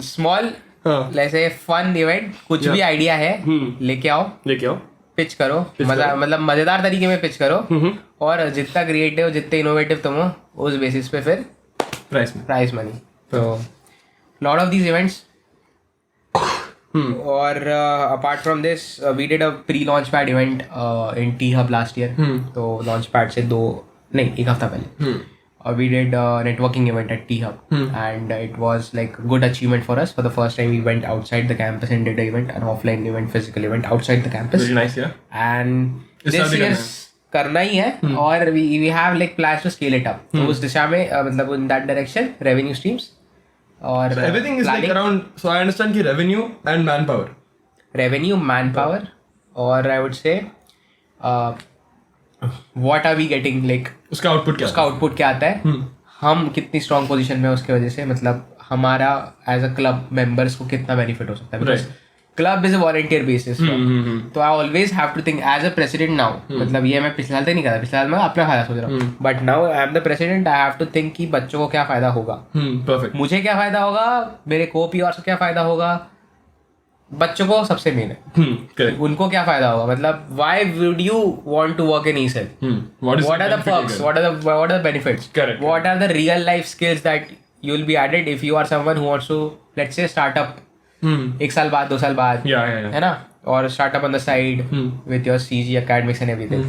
small, let's say fun event. कुछ भी idea है, लेके आओ, pitch करो, मतलब मजेदार तरीके में पिच करो, और जितना क्रिएटिव, जितने इनोवेटिव तुम हो, उस बेसिस पे फिर प्राइस मनी. तो लॉट ऑफ दीज इवेंट्स. और apart from this we did a pre launch pad event in T hub last year. तो लॉन्च पैड से एक हफ्ता पहले we did a networking event at T Hub, and it was like a good achievement for us. For the first time we went outside the campus and did an event, an offline event, physical event outside the campus. Very nice, yeah. And this year करना ही है, और we have like plans to scale it up. तो उस दिशा में मतलब in that direction revenue streams और So everything is like around. So I understand कि revenue and manpower. Revenue, manpower, और I would say what are we getting, like उसका output क्या आता है, हम कितनी strong position में उसके वजह से, मतलब हमारा as a club members को कितना benefit हो सकता है. Because club is a volunteer basis. तो I always have to think as a president now. मतलब ये मैं पिछले साल तक नहीं करता, पिछले साल मैं अपना फायदा सोच रहा हूँ. But now I am the president, I have to think कि बच्चों को क्या फायदा होगा, Perfect. मुझे क्या फायदा होगा, मेरे co-PRs को क्या फायदा होगा, बच्चों को सबसे मेन है. Correct. उनको क्या फायदा होगा, मतलब why would you want to work in ESL? What are the perks? What are the benefits? Correct. What are the real life skills that you will be added if you are someone who wants to, let's say, start up एक साल बाद, 2 साल बाद, है ना, और start up on the side with your CG academics and everything,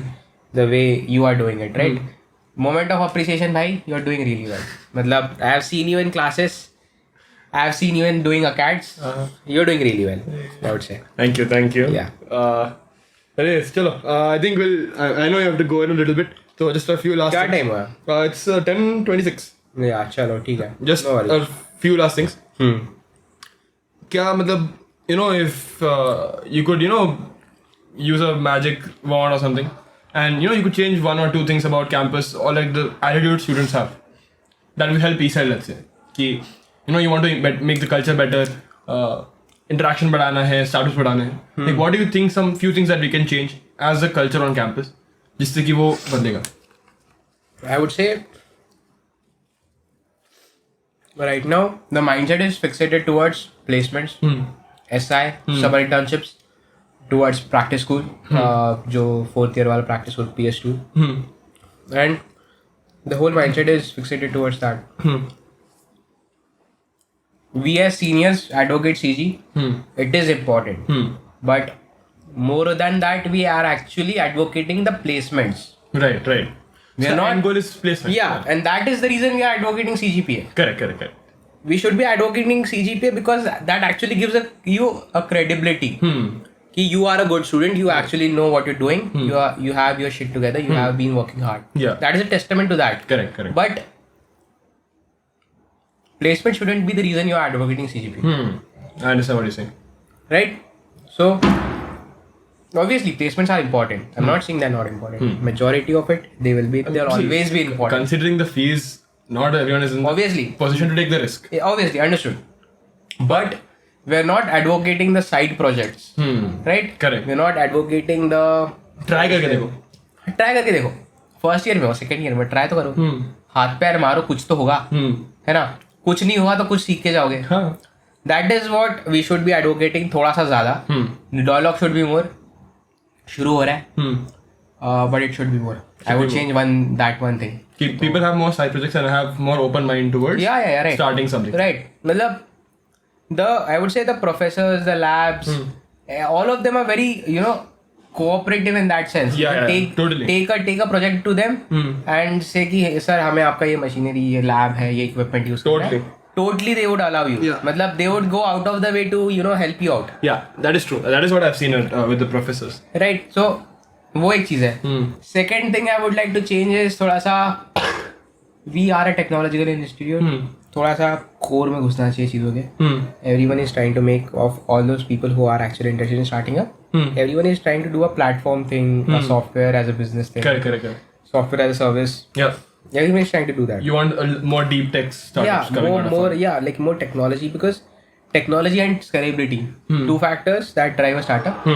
the way you are doing it, right? Moment of appreciation, भाई, you are doing really well. मतलब I have seen you in classes, I have seen you in doing acads. You're doing really well, I would say. Thank you. Yeah. Anyways, chalo. I think I know you have to go in a little bit. So just a few last. क्या things. time हुआ? It's 10:26. Yeah, चलो ठीक है. Just No worries. a few last things. क्या मतलब, if you could use a magic wand or something, and you could change 1 or 2 things about campus, or like the attitude students have, that will help ESL, let's say कि you want to make the culture better, interaction बढ़ाना है, status बढ़ाना है. Like what do you think, some few things that we can change as a culture on campus जिससे कि वो बदलेगा? I would say right now the mindset is fixated towards placements, SI, summer internships, towards practice school, जो 4th year वाला practice school PS2, and the whole mindset is fixated towards that. we as seniors advocate CG. It is important. But more than that, we are actually advocating the placements. Right. We So are not. end goal is placement. Yeah, and that is the reason we are advocating CGPA. Correct. We should be advocating CGPA because that actually gives you a credibility. Ki you are a good student. You actually know what you're doing. You have your shit together. You have been working hard. Yeah. That is a testament to that. Correct. But placement shouldn't be the reason you are advocating CGPA. I understand what you're saying. Right? So obviously placements are important. I'm not saying they're not important. Majority of it, they'll always be important. Considering the fees, not everyone is in Obviously. position to take the risk. Yeah, obviously, understood. But we're not advocating the side projects. Right? Correct. We're not advocating the Try करके देखो. Try करके देखो. First year में हो, second year में try तो करो. हाथ पैर मारो, कुछ तो होगा. है ना? कुछ नहीं होगा तो कुछ सीख के जाओगे. हाँ. That is what we should be advocating थोड़ा सा ज़्यादा. Dialogue should be more. शुरू हो रहा है. But it should be more. I would change that one thing. People have more side projects and have more open mind towards Yeah, right. starting something. Right. मतलब I would say the professors, the labs, all of them are very, cooperative in that sense. Yeah, totally. Take a project to them and say कि sir हमें आपका ये machinery, ये lab है, ये equipment use करना है. Totally they would allow you. Yeah. मतलब they would go out of the way to help you out. Yeah, that is true. That is what I've seen with the professors. Right. So वो एक चीज है. Second thing I would like to change is थोड़ा सा we are a technological institute. थोड़ा सा core में घुसना चाहिए चीजों के. Everyone is trying to make of all those people who are actually interested in starting up. Everyone is trying to do a platform thing, a software as a business thing. Correct. Software as a service. Yeah. Everyone is trying to do that. You want more deep tech startups coming out of more, it. like more technology, because technology and scalability, two factors that drive a startup.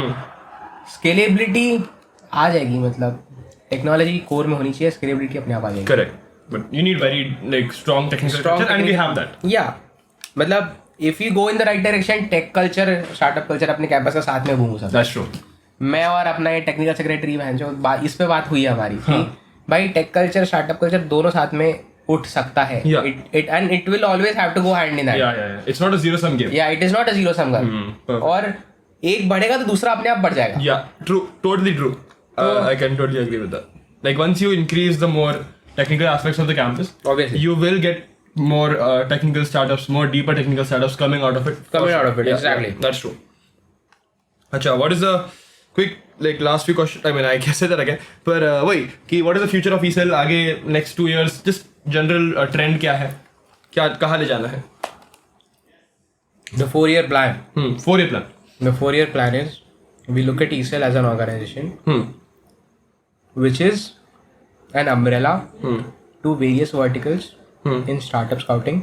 Scalability आ जाएगी, मतलब technology core में होनी चाहिए, scalability अपने आप आ जाएगी. Correct. But you need very strong technical culture, and we have that. Yeah, मतलब if you go in the right direction, tech culture, startup culture अपने कैंपस का साथ में घूमू सकता. That's true. मैं और अपना ये टेक्निकल सेक्रेटरी इस पे बात हुई है हमारी कि भाई टेक कल्चर स्टार्टअप कल्चर दोनों साथ में उठ सकता है. It will always have to go hand in hand. Yeah. It's not a zero sum game. Yeah, it is not a zero sum game. और एक बढ़ेगा तो दूसरा अपने आप बढ़ जाएगा. Yeah, true. Totally true. I can totally agree with that. Like once you increase the more technical aspects of the campus, obviously you will get more technical startups, more deeper technical startups coming out of it. Yeah, exactly. That's true. Acha, what is the quick last few questions? I mean, I can say that again. But wait, what is the future of eCell? आगे next 2 years, just general trend क्या है? कहाँ ले जाना है? The 4-year plan. 4-year plan. The 4-year plan is we look at eCell as an organization, which is an umbrella to various verticals in startup scouting,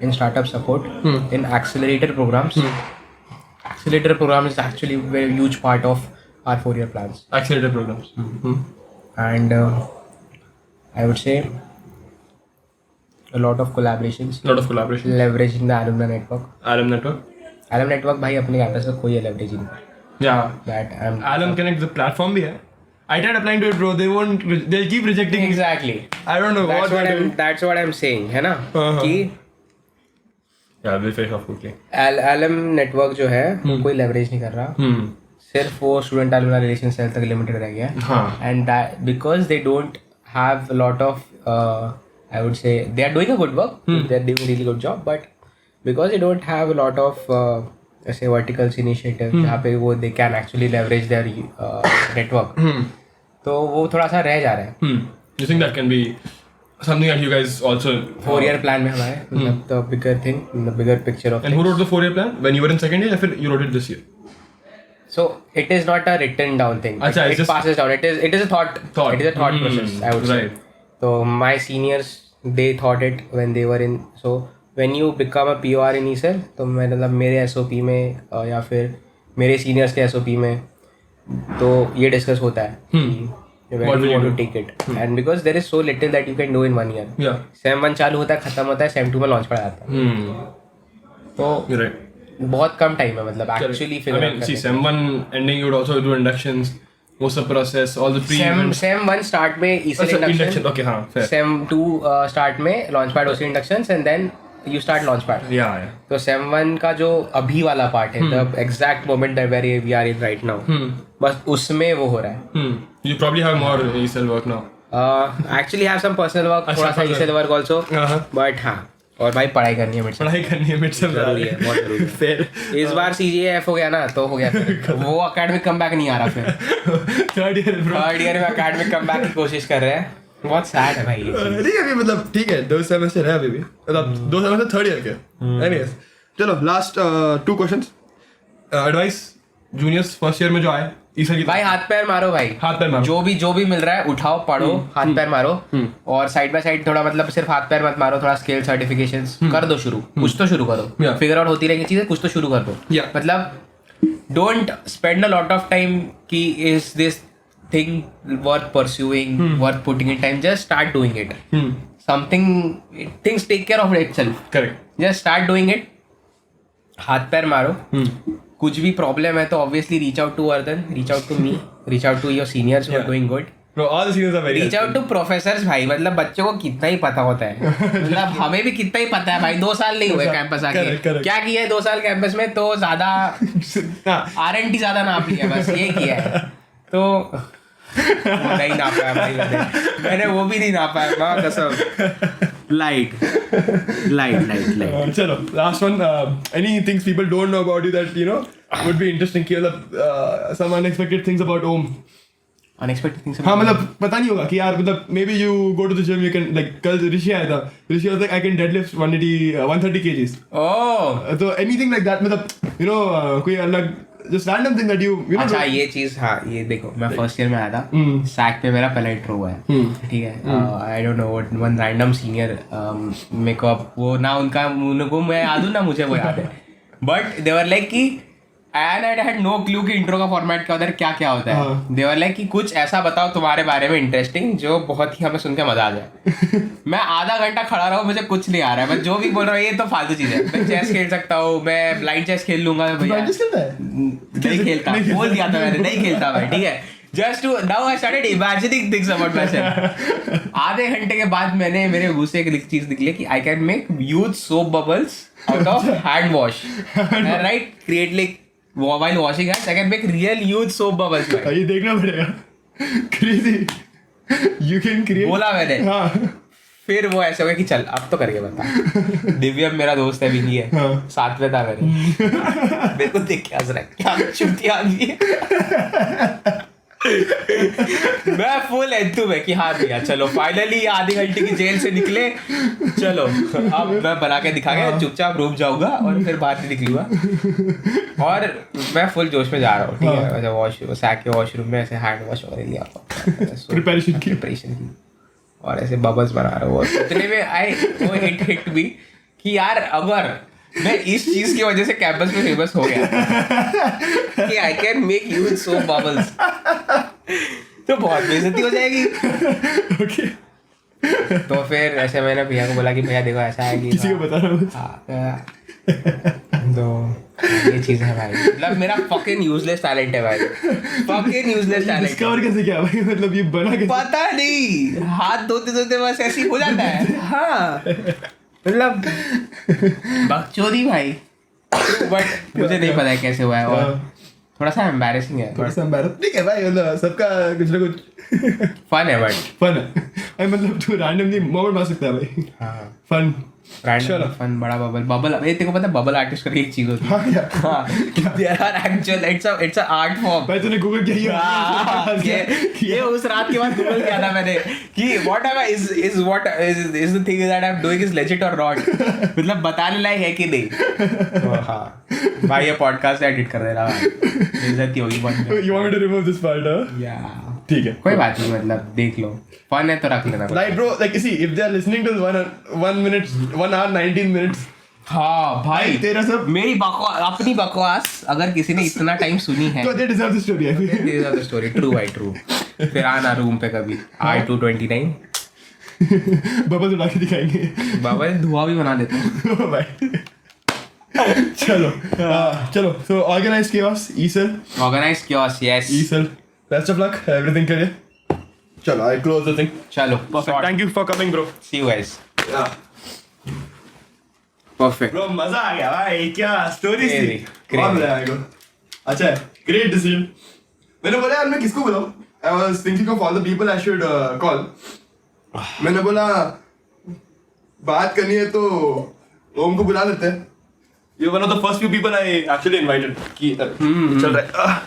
in startup support, in accelerator programs. Accelerator program is actually a very huge part of our 4-year plans. Accelerator programs. And I would say a lot of collaborations. Leveraging the alumni network. Alum network भाई अपने campus में कोई leverage नहीं. Yeah. Alum Connect the platform भी है. I tried applying to it, bro. They'll keep rejecting. Exactly. I don't know that's what I'm saying, है ना? कि Yeah, we'll finish off quickly. Alum network जो है कोई leverage नहीं कर रहा. सिर्फ वो student alumni relation cell तक limited रह गया. And that because they don't have a lot of I would say they are doing a good work. They're doing a really good job, but because they don't have a lot of say verticals initiative जहाँ पे वो they can actually leverage their network. तो वो थोड़ा सा रह जा रहा है. You think that can be something that you guys also 4-year plan में हमारे मतलब the bigger thing, the bigger picture of. And who wrote the 4-year plan? When you were in second year, or you wrote it this year? So it is not a written down thing. Achha, it passes down. It is a thought. It is a thought process. I would say. So my seniors they thought it when they were in. So when you become a POR in eCell, तो मतलब मेरे SOP में या फिर मेरे seniors के SOP में तो ये discuss होता है कि when you want to take it. And because there is so little that you can do in 1 year. Yeah. Sem 1 चालू होता है खत्म होता है Sem 2 में launch पड़ जाता है. तो You're right. बहुत कम टाइम है मतलब actually figure out. See, Sem 1 ending, you would also do inductions, most of the process, all the pre-events. Sem 1 start में eCell induction. Okay, हाँ, fair. Sem 2 start में launchpad OC inductions, and then you start Launchpad. Yeah. तो same 1 का जो अभी वाला part है, the exact moment that where we are in right now, बस उसमें वो हो रहा है. You probably have more ESL work now. Actually have some personal work, थोड़ा सा ESL work also, but हाँ. और भाई पढ़ाई करनी है मिड पढ़ाई करनी है मिड सेम जरूरी है, बहुत जरूरी है. फिर इस बार CGF हो गया ना, तो हो गया फिर. वो एकेडमिक कमबैक नहीं आ रहा फिर. थर्ड ईयर में एकेडमिक कमबैक की कोशिश कर रहे हैं. बहुत सैड है भाई ये चीज़. नहीं अभी मतलब ठीक है 2 सेमेस्टर है अभी भी मतलब 2 सेमेस्टर थर्ड ईयर के. एनीवेज चलो last 2 questions. Advice juniors first year में जो आए ईसर की भाई हाथ पैर मारो भाई. हाथ पैर मारो. जो भी मिल रहा है उठाओ, पढ़ो, हाथ पैर मारो. और साइड बाय साइड थोड़ा मतलब सिर्फ हाथ पैर मत मारो, थोड़ा स्किल सर्टिफिकेशंस कर दो शुरू. कुछ तो शुरू करो. Yeah. फिगर आउट होती रहेगी चीजें, कुछ तो शुरू कर दो. Yeah. मतलब don't spend a lot of time कि is this thing worth pursuing, worth putting in time. Just start doing it. Something things take care of itself. Correct. Just start doing it. हाथ पैर मारो. कुछ भी problem है तो obviously reach out to Vardhan, reach out to me, reach out to your seniors who are doing good. Bro, all the seniors are very reach out to professors भाई. मतलब बच्चों को कितना ही पता होता है. मतलब हमें भी कितना ही पता है भाई. 2 साल नहीं हुए कैंपस आके. correct. क्या किया है 2 साल कैंपस में? तो ज्यादा R&D ज्यादा नाप लिया, बस ये किया है. तो वो नहीं नापा है भाई मैंने वो भी नहीं नापा है माँ कसम. लाइट. चलो last one. Any things people don't know about you that you know would be interesting कि मतलब some unexpected things about Om. Unexpected things. हाँ मतलब पता नहीं होगा कि यार मतलब maybe you go to the gym you can like कल ऋषि आया था. ऋषि was like I can deadlift 130 kgs. ओह तो anything like that मतलब you know कोई अलग just random thing that you know. अच्छा ये चीज, हाँ ये देखो मैं फर्स्ट ईयर में आया था. सैक पे मेरा पहला इंट्रो हुआ है. ठीक है. I don't know what one random senior makeup वो ना उनका उनको मैं याद हूँ ना मुझे वो याद है. बट दे वर लाइक कि and I had no clue कि इंट्रो का फॉर्मेट क्या होता है, क्या क्या होता है. दे वर लाइक कि कुछ ऐसा बताओ तुम्हारे बारे में इंटरेस्टिंग जो बहुत ही हमें सुन के मजा आ जाए. मैं आधा घंटा खड़ा रहा हूँ, मुझे कुछ नहीं आ रहा है. मैं जो भी बोल रहा हूँ ये तो फालतू चीज है. मैं चेस खेल सकता हूँ, मैं ब्लाइंड चेस खेल लूंगा भैया. नहीं खेलता, बोल दिया था मैंने, नहीं खेलता भाई. ठीक है. Just to now I started imagining things about myself. आधे घंटे के बाद मैंने मेरे मुंह से एक चीज निकली कि I can make huge soap bubbles out of hand wash. Right? Create like while washing hands, I can make real huge soap bubbles. ये देखना पड़ेगा. Crazy. You can create. बोला मैंने. हाँ. फिर वो ऐसे हो गया कि चल अब तो करके बता. दिव्यम मेरा दोस्त है, विनी है, साथ में था मेरे को देख के हंस रहा है. क्या चुतिया आदमी है. मैं फुल एंथू में कि हाँ भैया चलो फाइनली आधे घंटे की जेल से निकले. चलो अब मैं बना के दिखा गया, चुपचाप रूम जाऊंगा और फिर बाहर से निकलूंगा. और मैं फुल जोश में जा रहा हूँ. ठीक है. वैसे वॉशरूम सैक के वॉशरूम में ऐसे हैंड वॉश वगैरह लिया प्रिपरेशन की और ऐसे बबल्स बना रहा हूँ. इतने में वो हिट भी कि यार अगर मैं इस चीज की वजह से कैंपस में फेमस हो गया कि I can make huge soap bubbles, तो बहुत बेइज्जती हो जाएगी. Okay. तो फिर ऐसे मैंने भैया को बोला कि भैया देखो ऐसा है कि किसी को बता रहा हूँ. हाँ, तो ये चीज है भाई. मतलब मेरा fucking useless talent है भाई. fucking useless talent. डिस्कवर कैसे किया भाई? मतलब ये बना कैसे? पता नहीं, हाथ धोते धोते बस ऐसे ही हो जाता है. हाँ मतलब बकचोदी भाई. बट मुझे नहीं पता है कैसे हुआ है. और थोड़ा सा एम्बैरेसिंग है. थोड़ा सा embarrassing. ठीक है भाई मतलब सबका कुछ ना कुछ फन है बट फन है. मतलब तू रैंडमली मोमेंट बना सकता है भाई. हाँ फन. Random fun. बड़ा बबल ये तेरे को पता है बबल आर्टिस्ट करके एक चीज होती है. हाँ there are actual it's a art form. भाई तूने गूगल किया ये उस रात के बाद गूगल किया था मैंने कि what is the thing that I am doing is legit और नॉट. मतलब बताने लायक है कि नहीं. तो हाँ भाई ये पॉडकास्ट एडिट कर देना भाई. बेइज्जती होगी बंद. You want me to remove this part? या ठीक है. कोई बात नहीं. मतलब देख लो फन है तो रख लेना. Like bro, like see, if they are listening to 1 hour 19 minutes. हाँ भाई तेरा सब मेरी अपनी बकवास अगर किसी ने इतना टाइम सुनी है तो they deserve the story. These are the story. True भाई true. फिर आना रूम पे कभी R229 बबल उड़ा के दिखाएंगे. बाबा धुआं भी बना देते हैं. भाई चलो so organized chaos ESL. Organized chaos yes. ESL. Best of luck everything के लिए. चलो I close the thing. चलो Perfect. Thank you for coming bro. See you guys. Yeah. Perfect. Bro, मजा आ गया भाई, क्या स्टोरी थी, Crazy. बहुत मजा आया मेरे को। अच्छा है, ग्रेट डिसीजन। मैंने बोला यार मैं किसको बुलाऊं? I was thinking of all the people I should call. मैंने बोला बात करनी है तो ओम को बुला लेते हैं। You're one of the first few people I actually invited. चल रहा है।